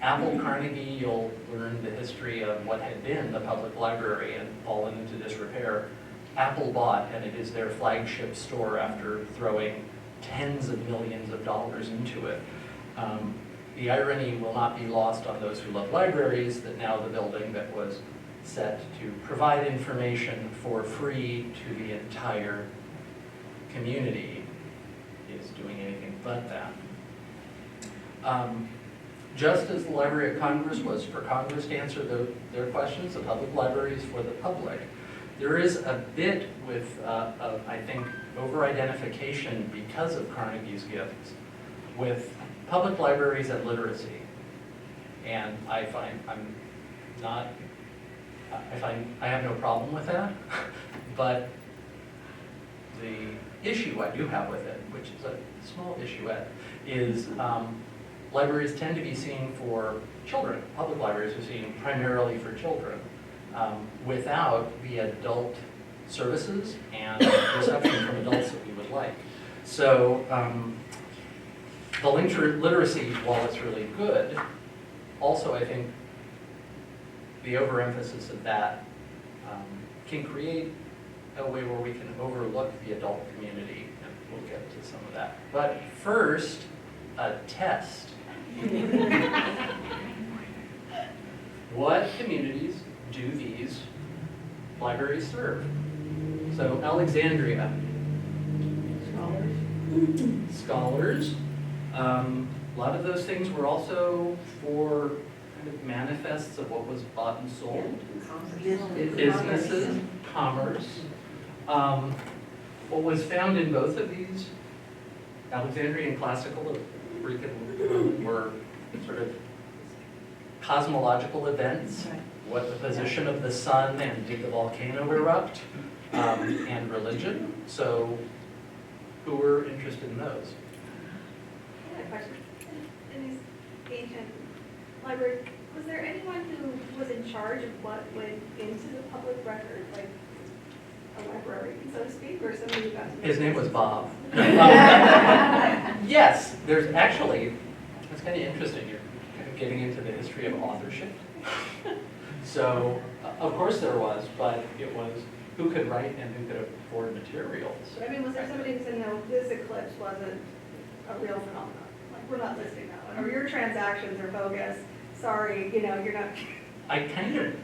Apple Carnegie, you'll learn the history of what had been the public library and fallen into disrepair. Apple bought, and it is their flagship store after throwing tens of millions of dollars into it. The irony will not be lost on those who love libraries that now the building that was set to provide information for free to the entire community is doing anything but that. Just as the Library of Congress was for Congress to answer their questions, the public library is for the public. There is a bit of, I think, over-identification because of Carnegie's gifts with public libraries and literacy. And I have no problem with that, but the issue I do have with it, which is a small issuette, is libraries tend to be seen for children. Public libraries are seen primarily for children, without the adult services and reception from adults that we would like. So the literacy, while it's really good, also I think the overemphasis of that can create a way where we can overlook the adult community, and we'll get to some of that. But first, a test. What communities do these libraries serve? So Alexandria. Scholars. A lot of those things were also for kind of manifests of what was bought and sold. Businesses, commerce. What was found in both of these, Alexandrian classical Greek and Roman, were sort of cosmological events, what the position of the sun and did the volcano erupt, and religion. So who were interested in those? I had a question. In these ancient libraries, was there anyone who was in charge of what went into the public record, like a librarian, so to speak, or somebody who got to... His name was Bob. Yes, there's actually, it's kind of interesting, you're kind of getting into the history of authorship. So, of course there was, but it was who could write and who could afford materials. I mean, was there somebody who said, no, this eclipse wasn't a real phenomenon? Like, we're not listing that one. Or your transactions are bogus. Sorry, you know, you're not... I kind of,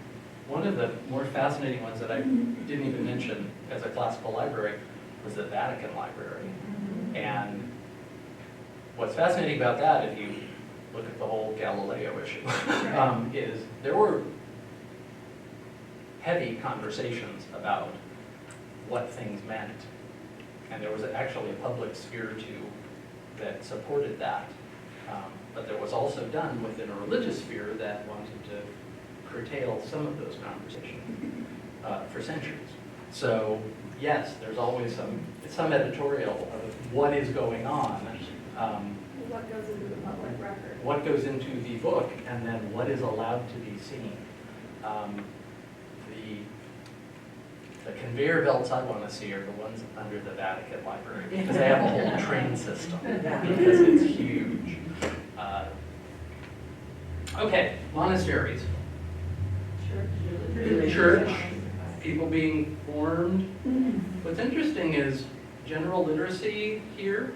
one of the more fascinating ones that I didn't even mention as a classical library was the Vatican Library. And what's fascinating about that, if you look at the whole Galileo issue, is there were heavy conversations about what things meant. And there was actually a public sphere too that supported that. But there was also done within a religious sphere that wanted to curtail some of those conversations for centuries. So yes, there's always some editorial of what is going on. What goes into the public record? What goes into the book, and then what is allowed to be seen. The conveyor belts I want to see are the ones under the Vatican Library, because they have a whole train system, because it's huge. Okay, monasteries. Church, people being formed. What's interesting is general literacy here.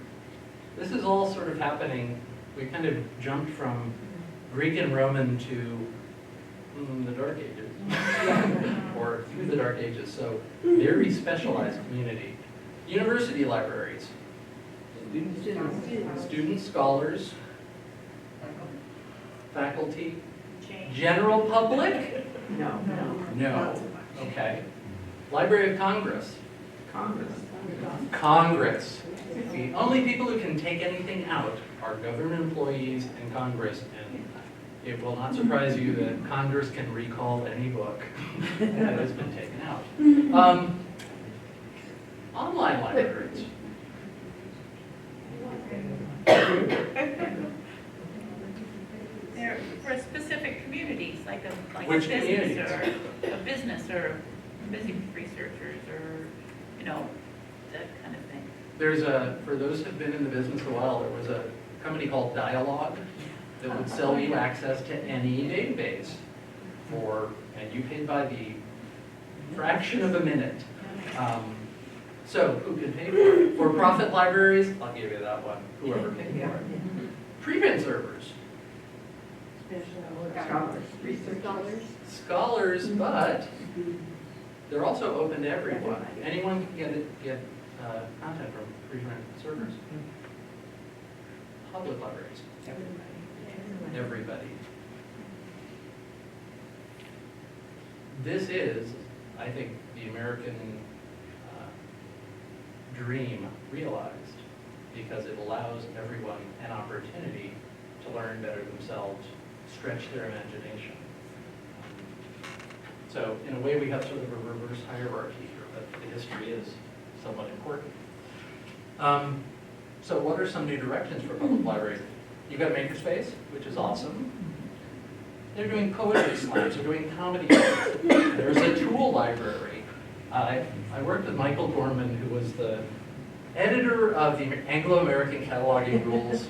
This is all sort of happening. We kind of jumped from Greek and Roman to the Dark Ages, or through the Dark Ages. So very specialized community. University libraries. Students, scholars, faculty, general public? No. Okay. Library of Congress. Congress. The only people who can take anything out are government employees and Congress, and it will not surprise you that Congress can recall any book that has been taken out. Online libraries. They're for specific communities, like a Which business communities? or a business or busy researchers or, you know, that kind of thing. There's for those who've been in the business a while, there was a company called Dialogue that would sell you access to any database and you paid by the fraction of a minute. So who can pay for it? For-profit libraries, I'll give you that one, whoever paid for it. Prevent servers. Scholars, but they're also open to everyone. Anyone can get content from prevent servers. Public libraries. Everybody. This is, I think, the American dream realized, because it allows everyone an opportunity to learn better themselves, stretch their imagination. So in a way we have sort of a reverse hierarchy here, but the history is somewhat important. So what are some new directions for public libraries? You've got Makerspace, which is awesome. They're doing poetry slams, they're doing comedy clubs. There's a tool library. I worked with Michael Gorman, who was the editor of the Anglo-American Cataloging Rules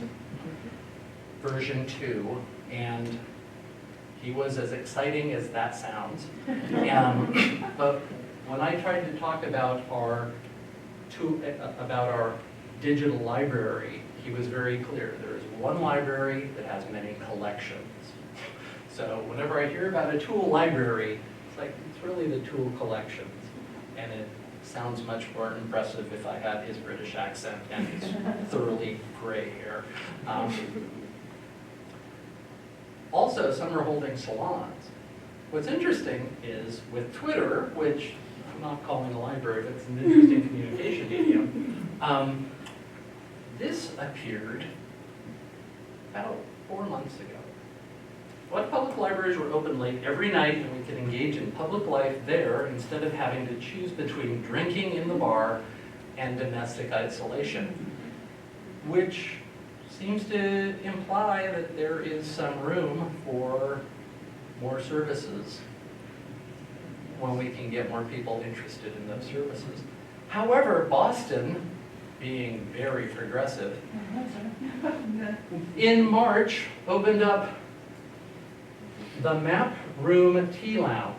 version 2, and he was as exciting as that sounds. But when I tried to talk about our digital library, he was very clear. There is one library that has many collections. So whenever I hear about a tool library, it's really the tool collections. And it sounds much more impressive if I had his British accent and his thoroughly gray hair. Also, some are holding salons. What's interesting is with Twitter, which I'm not calling a library, but it's an interesting communication medium. This appeared about 4 months ago. What public libraries were open late every night and we could engage in public life there instead of having to choose between drinking in the bar and domestic isolation, which seems to imply that there is some room for more services when we can get more people interested in those services. However, Boston, being very progressive, in March opened up the Map Room Tea Lounge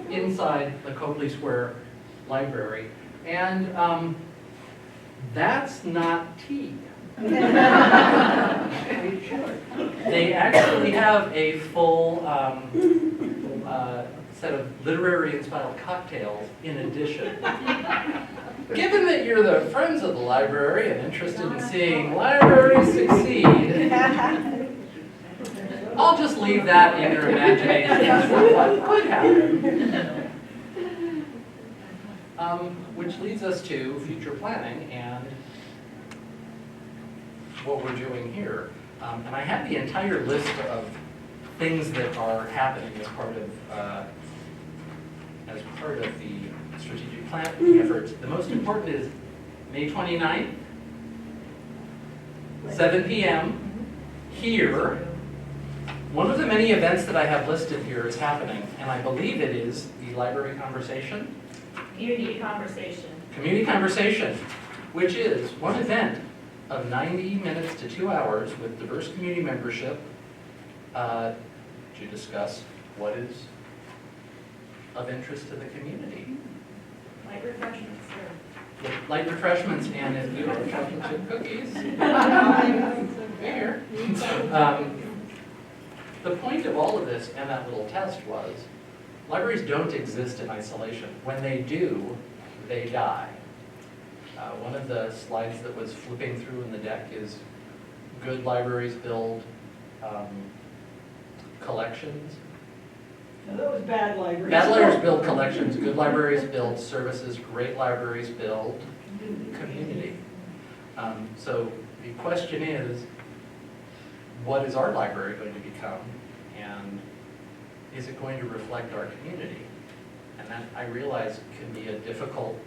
inside the Copley Square Library. And that's not tea. They actually have a full set of literary-inspired cocktails in addition. Given that you're the friends of the library and interested in seeing libraries succeed, I'll just leave that in your imagination for what could happen. Which leads us to future planning and what we're doing here. And I have the entire list of things that are happening as part of the strategic planning efforts. The most important is May 29th, 7 p.m. here. One of the many events that I have listed here is happening, and I believe it is the library conversation. Community conversation. Community conversation, which is one event of 90 minutes to 2 hours with diverse community membership to discuss what is of interest to the community. Light refreshments, sir. Light refreshments, and if you are chocolate chip cookies, here. The point of all of this and that little test was, libraries don't exist in isolation. When they do, they die. One of the slides that was flipping through in the deck is good libraries build collections. Now, that was bad libraries. Bad libraries build collections, good libraries build services, great libraries build community. So the question is, what is our library going to become, and is it going to reflect our community? And that, I realize, can be a difficult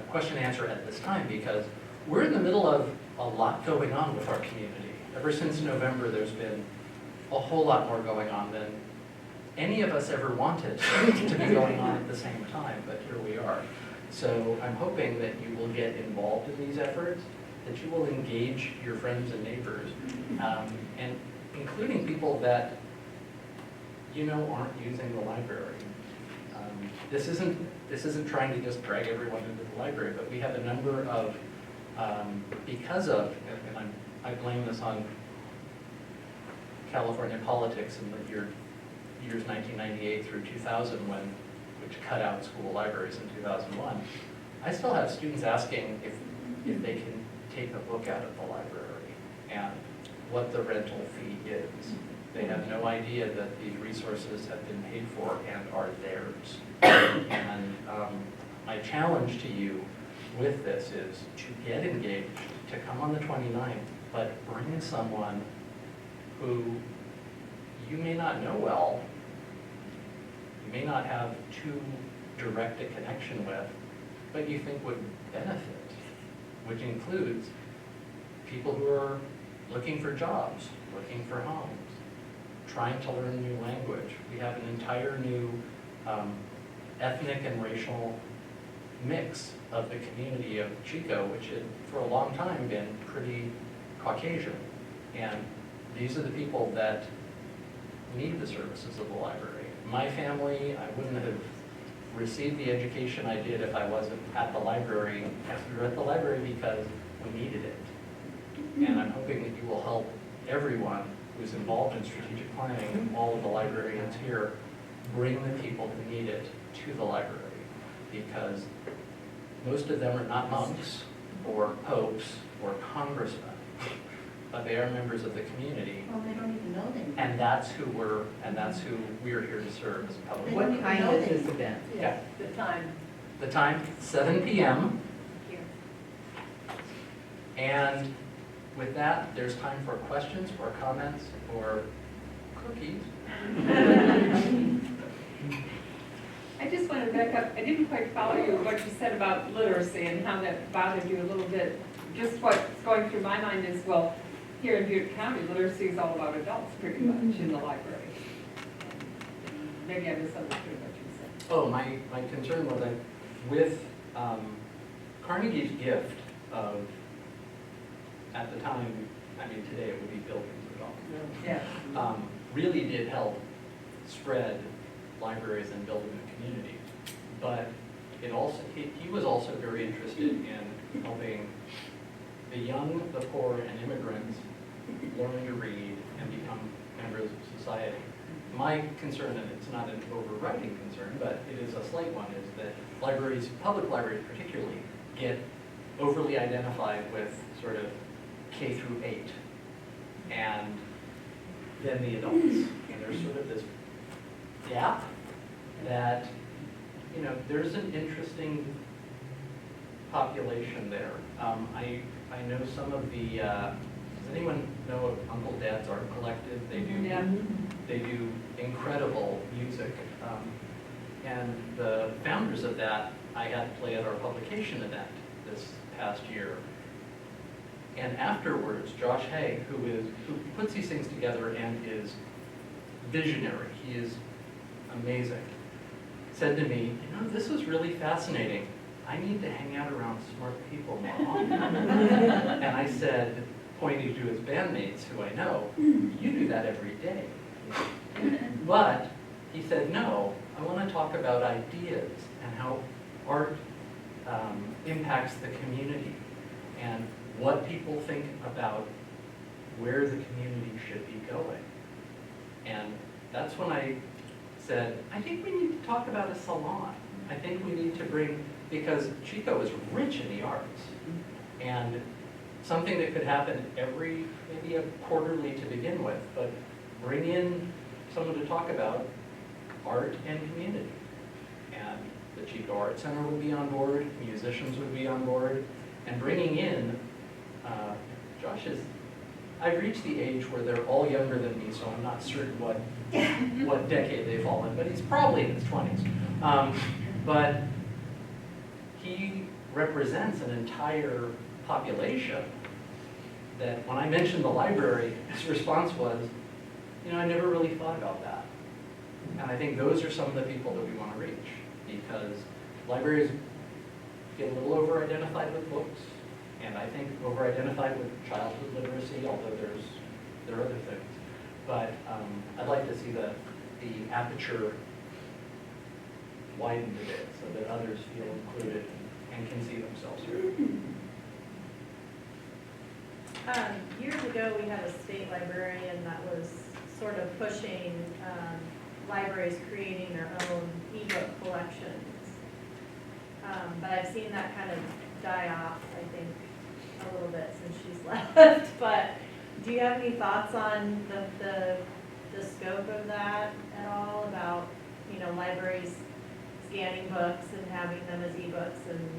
question to answer at this time, because we're in the middle of a lot going on with our community. Ever since November, there's been a whole lot more going on than any of us ever wanted to be going on at the same time, but here we are. So I'm hoping that you will get involved in these efforts, that you will engage your friends and neighbors, and including people that you know aren't using the library. This isn't trying to just drag everyone into the library, but we have a number of, because of, and I blame this on California politics in the years 1998 through 2000, which cut out school libraries in 2001. I still have students asking if they can take a book out of the library and what the rental fee is. They have no idea that these resources have been paid for and are theirs. And my challenge to you with this is to get engaged, to come on the 29th, but bring someone who you may not know well, you may not have too direct a connection with, but you think would benefit, which includes people who are looking for jobs, looking for homes, trying to learn a new language. We have an entire new ethnic and racial mix of the community of Chico, which had for a long time been pretty Caucasian. And these are the people that need the services of the library. My family, I wouldn't have received the education I did if I wasn't at the library. We were at the library because we needed it. And I'm hoping that you will help everyone who's involved in strategic planning, all of the librarians here, bring the people who need it to the library, because most of them are not monks or popes or congressmen. but they are members of the community. Well, they don't even know they. And that's who we're here to serve as a public. What What kind is this event? Yeah. The time. The time, 7 p.m. Here. And with that, there's time for questions or comments or cookies. I just want to back up, I didn't quite follow you, what you said about literacy and how that bothered you a little bit. Just what's going through my mind is, well, here in Butte County, literacy is all about adults pretty much in the library. Maybe I misunderstood what you said. Oh, my concern was that with Carnegie's gift of, at the time, I mean, today it would be billions of dollars. Yeah. Really did help spread libraries and build a community. But it also, he was also very interested in helping the young, the poor, and immigrants learn to read and become members of society. My concern, and it's not an overriding concern, but it is a slight one, is that libraries, public libraries particularly, get overly identified with sort of K through 8, and then the adults. And there's sort of this gap that, you know, there's an interesting population there. I know some of the, does anyone know of Uncle Dad's Art Collective? They do, Yeah. they do incredible music. And the founders of that, I had play at our publication event this past year. And afterwards, Josh Hay, who puts these things together and is visionary, he is amazing, said to me, you know, this was really fascinating. I need to hang out around smart people more often. And I said, pointing to his bandmates, who I know, you do that every day. But he said, no, I want to talk about ideas and how art impacts the community and what people think about where the community should be going. And that's when I said, I think we need to talk about a salon. I think we need to bring, because Chico is rich in the arts, and something that could happen every, maybe a quarterly to begin with, but bring in someone to talk about art and community. And the Chico Art Center would be on board, musicians would be on board, and bringing in, Josh is, I've reached the age where they're all younger than me, so I'm not certain what decade they fall in, but he's probably in his 20s. But he represents an entire population that when I mentioned the library, his response was, you know, I never really thought about that. And I think those are some of the people that we want to reach, because libraries get a little over-identified with books, and I think over-identified with childhood literacy, although there are other things. But I'd like to see the aperture widened a bit so that others feel included and can see themselves here. Years ago, we had a state librarian that was sort of pushing libraries creating their own ebook collections. But I've seen that kind of die off, I think, a little bit since she's left. But do you have any thoughts on the scope of that at all, about, you know, libraries scanning books and having them as ebooks and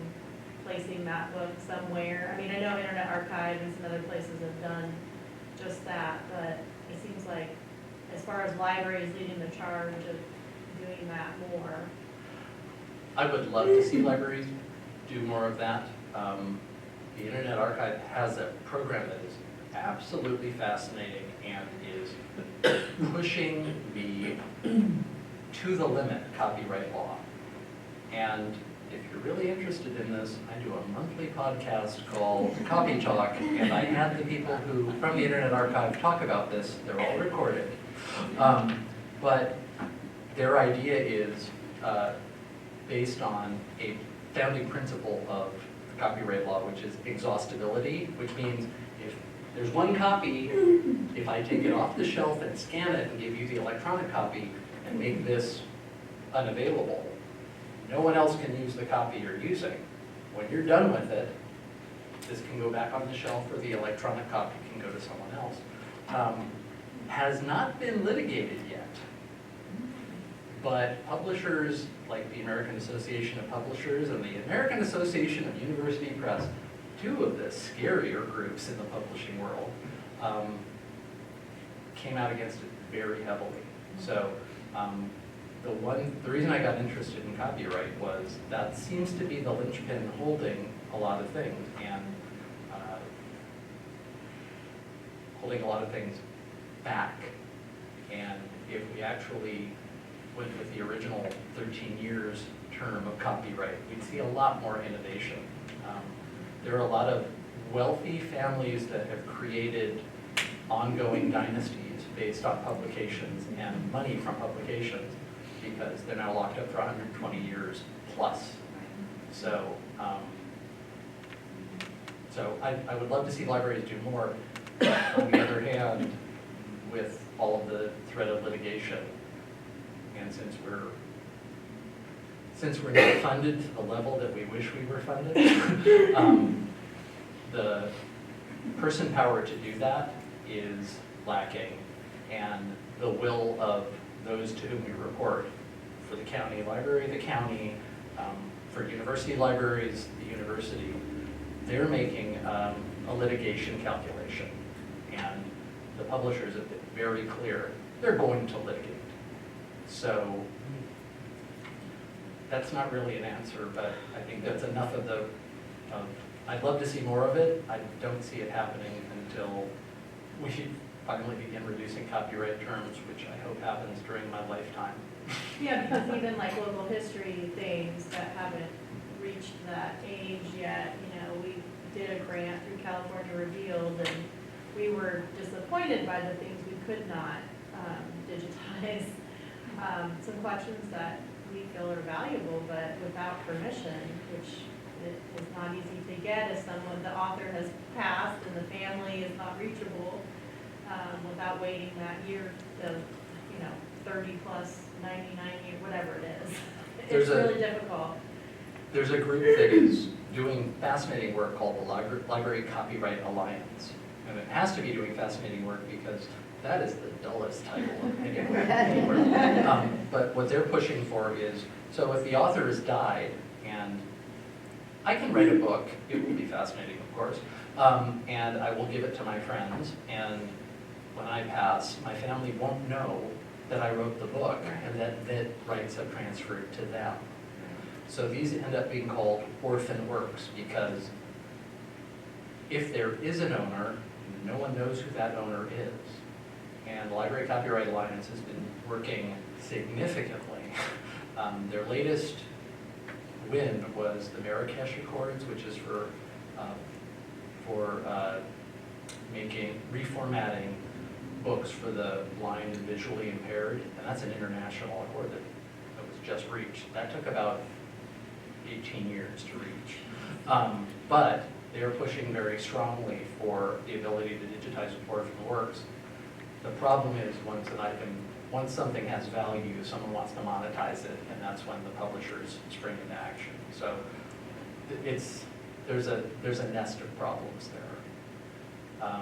placing that book somewhere? I mean, I know Internet Archive and some other places have done just that, but it seems like as far as libraries leading the charge of doing that more. I would love to see libraries do more of that. The Internet Archive has a program that is absolutely fascinating and is pushing to the limit copyright law. And if you're really interested in this, I do a monthly podcast called Copy Talk, and I had the people who, from the Internet Archive, talk about this. They're all recorded. But their idea is based on a founding principle of the copyright law, which is exhaustibility, which means if there's one copy, if I take it off the shelf and scan it and give you the electronic copy and make this unavailable, no one else can use the copy you're using. When you're done with it, this can go back on the shelf or the electronic copy can go to someone else, has not been litigated yet. But publishers like the American Association of Publishers and the American Association of University Press, two of the scarier groups in the publishing world, came out against it very heavily. So the reason I got interested in copyright was that seems to be the linchpin holding a lot of things, and holding a lot of things back. And if we actually went with the original 13 years term of copyright, we'd see a lot more innovation. There are a lot of wealthy families that have created ongoing dynasties based on publications and money from publications, because they're now locked up for 120 years plus. So, I would love to see libraries do more. On the other hand, with all of the threat of litigation, and since we're not funded to the level that we wish we were funded, the person power to do that is lacking, and the will of those to whom we report, for the county library, the county, for university libraries, the university, they're making a litigation calculation, and the publishers have been very clear they're going to litigate. So that's not really an answer, but I think that's enough of the, I'd love to see more of it. I don't see it happening until we finally begin reducing copyright terms, which I hope happens during my lifetime. Yeah, because even like local history things that haven't reached that age yet, we did a grant through California Revealed, and we were disappointed by the things we could not digitize. Some questions that we feel are valuable, but without permission, which is not easy to get if the author has passed and the family is not reachable, without waiting that year, the 30 plus 99 year, whatever it is. It's really difficult. There's a group that is doing fascinating work called the Library Copyright Alliance. And it has to be doing fascinating work because that is the dullest title anywhere. But what they're pushing for is, so if the author has died, and I can write a book, it will be fascinating, of course, and I will give it to my friends, and when I pass, my family won't know that I wrote the book and that rights have transferred to them. So these end up being called orphan works, because if there is an owner, no one knows who that owner is. And the Library Copyright Alliance has been working significantly. Their latest win was the Marrakesh Accords, which is for reformatting books for the blind and visually impaired, and that's an international accord that was just reached. That took about 18 years to reach. But they're pushing very strongly for the ability to digitize orphan works. The problem is once something has value, someone wants to monetize it, and that's when the publishers spring into action. So there's a nest of problems there,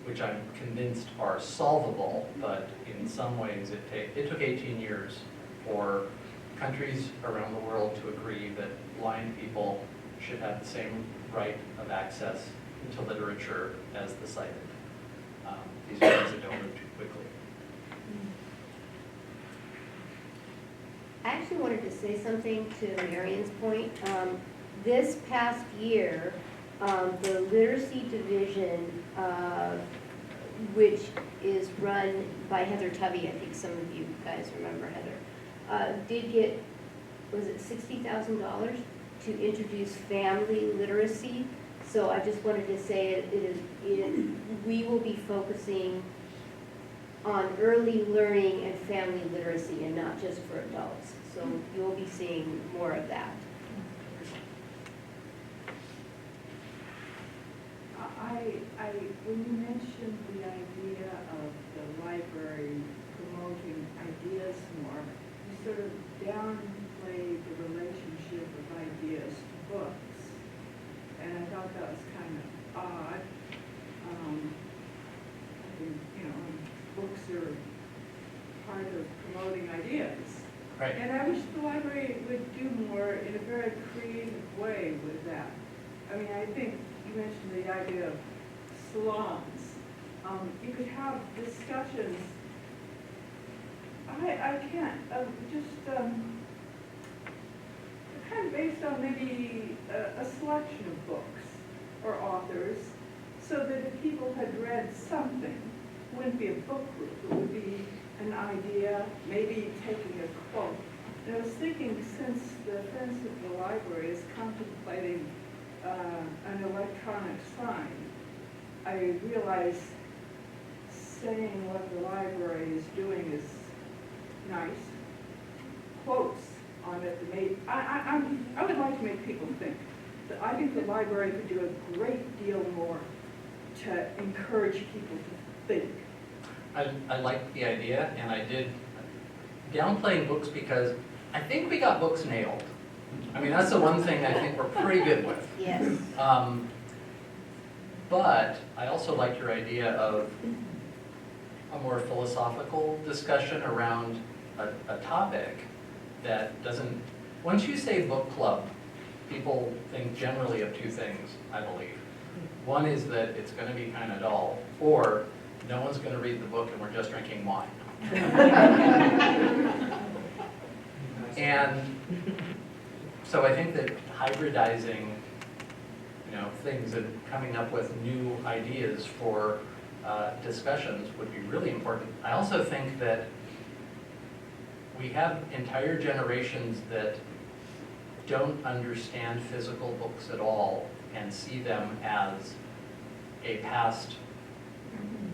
which I'm convinced are solvable, but in some ways it took 18 years for countries around the world to agree that blind people should have the same right of access to literature as the sighted. These are things that don't move too quickly. I actually wanted to say something to Meriam's point. This past year, the literacy division, which is run by Heather Tubby, I think some of you guys remember Heather, did get, was it $60,000 to introduce family literacy. So I just wanted to say we will be focusing on early learning and family literacy and not just for adults. So you'll be seeing more of that. When you mentioned the idea of the library promoting ideas more, you sort of downplayed the relationship of ideas to books. and I thought that was kind of odd. I think, books are part of promoting ideas. Right. And I wish the library would do more in a very creative way with that. I mean, I think you mentioned the idea of salons. You could have discussions. I can't, kind of based on maybe a selection of books or authors, so that if people had read something, it wouldn't be a book group, it would be an idea, maybe taking a quote. And I was thinking, since the Friends of the Library is contemplating an electronic sign, I realize saying what the library is doing is nice. Quotes on it that made, I would like to make people think. I think the library could do a great deal more to encourage people to think. I like the idea, and I did downplaying books because I think we got books nailed. I mean, that's the one thing I think we're pretty good with. Yes. But I also like your idea of a more philosophical discussion around a topic that doesn't, once you say book club, people think generally of two things, I believe. One is that it's going to be kind of dull, or no one's going to read the book and we're just drinking wine. And so I think that hybridizing, things and coming up with new ideas for discussions would be really important. I also think that we have entire generations that don't understand physical books at all and see them as a past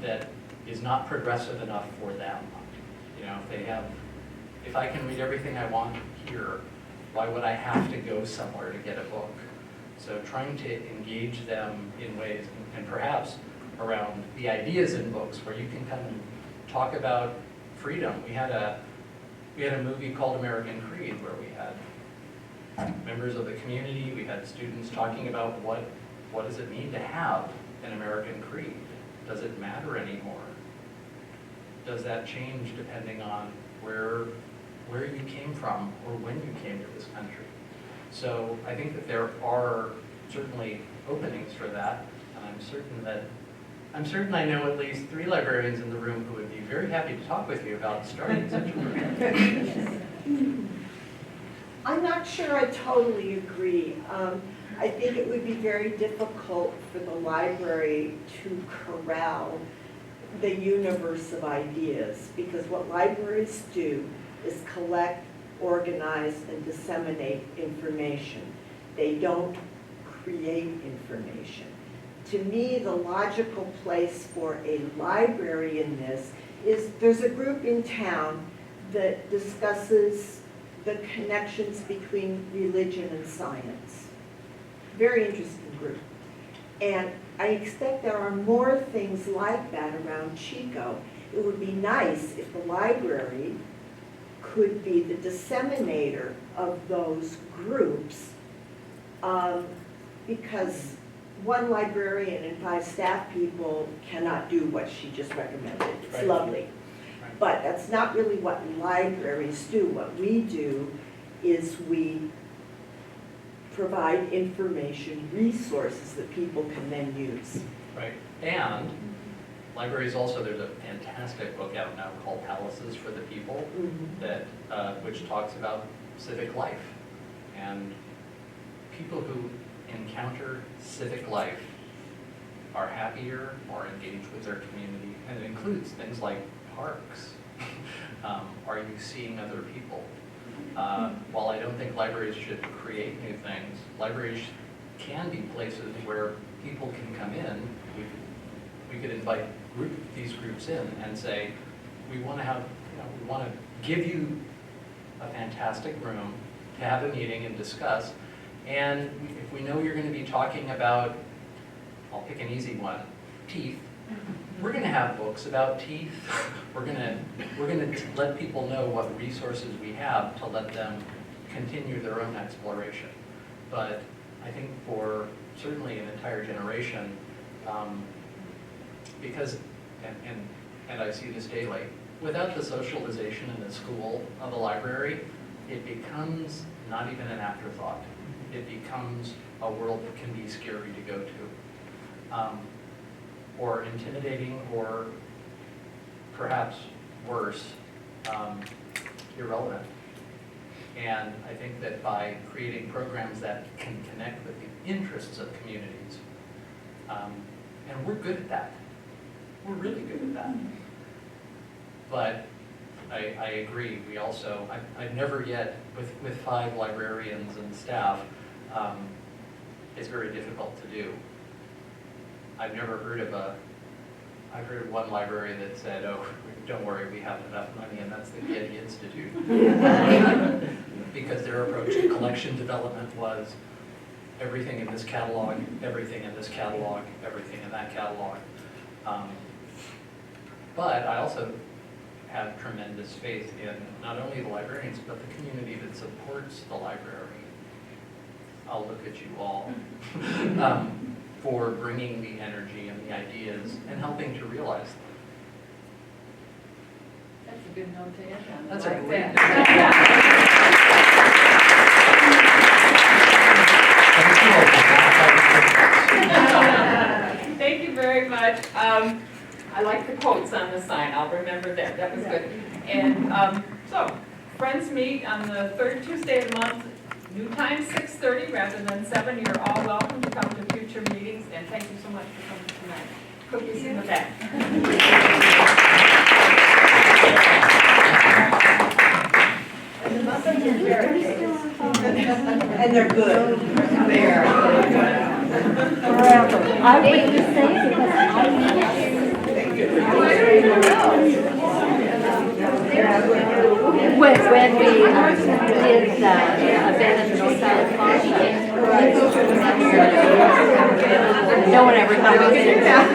that is not progressive enough for them. If I can read everything I want here, why would I have to go somewhere to get a book? So trying to engage them in ways, and perhaps around the ideas in books where you can come and talk about freedom. We had a movie called American Creed where we had members of the community, we had students talking about what does it mean to have an American creed? Does it matter anymore? Does that change depending on where you came from or when you came to this country? So I think that there are certainly openings for that, and I'm certain I know at least 3 librarians in the room who would be very happy to talk with you about starting such a program. I'm not sure I totally agree. I think it would be very difficult for the library to corral the universe of ideas, because what libraries do is collect, organize, and disseminate information. They don't create information. To me, the logical place for a library in this is there's a group in town that discusses the connections between religion and science. Very interesting group. And I expect there are more things like that around Chico. It would be nice if the library could be the disseminator of those groups, because one librarian and 5 staff people cannot do what she just recommended. It's Right. lovely. Right. But that's not really what libraries do. What we do is we provide information, resources that people can then use. Right. And libraries also, there's a fantastic book out now called Palaces for the People, that which talks about civic life. And people who encounter civic life are happier, more engaged with their community, and it includes things like parks. Are you seeing other people? While I don't think libraries should create new things, libraries can be places where people can come in. We could invite these groups in and say, we want to give you a fantastic room to have a meeting and discuss. And if we know you're going to be talking about, I'll pick an easy one, teeth, we're going to have books about teeth. We're going to let people know what resources we have to let them continue their own exploration. But I think for certainly an entire generation, because, and I see this daily, without the socialization in the school of a library, it becomes not even an afterthought. It becomes a world that can be scary to go to, or intimidating, or perhaps worse, irrelevant. And I think that by creating programs that can connect with the interests of communities, and we're good at that. We're really good at that. But I agree, we also, I've never yet, with 5 librarians and staff, it's very difficult to do. I've never heard of I've heard one library that said, oh, don't worry, we have enough money, and that's the Getty Institute. Because their approach to collection development was everything in this catalog, everything in this catalog, everything in that catalog. But I also have tremendous faith in not only the librarians, but the community that supports the library. I'll look at you all for bringing the energy and the ideas and helping to realize them. That's a good note to end on. That's I a like great that. Thank you very much. I like the quotes on the sign. I'll remember that. That was good. And so, friends meet on the third Tuesday of the month. New time 6:30 rather than 7. You're all welcome to come to future meetings, and thank you so much for coming tonight. Cookies in the back. And they're good. They are. I would just say because when we did abandoned North Farm, no one ever thought we could do that.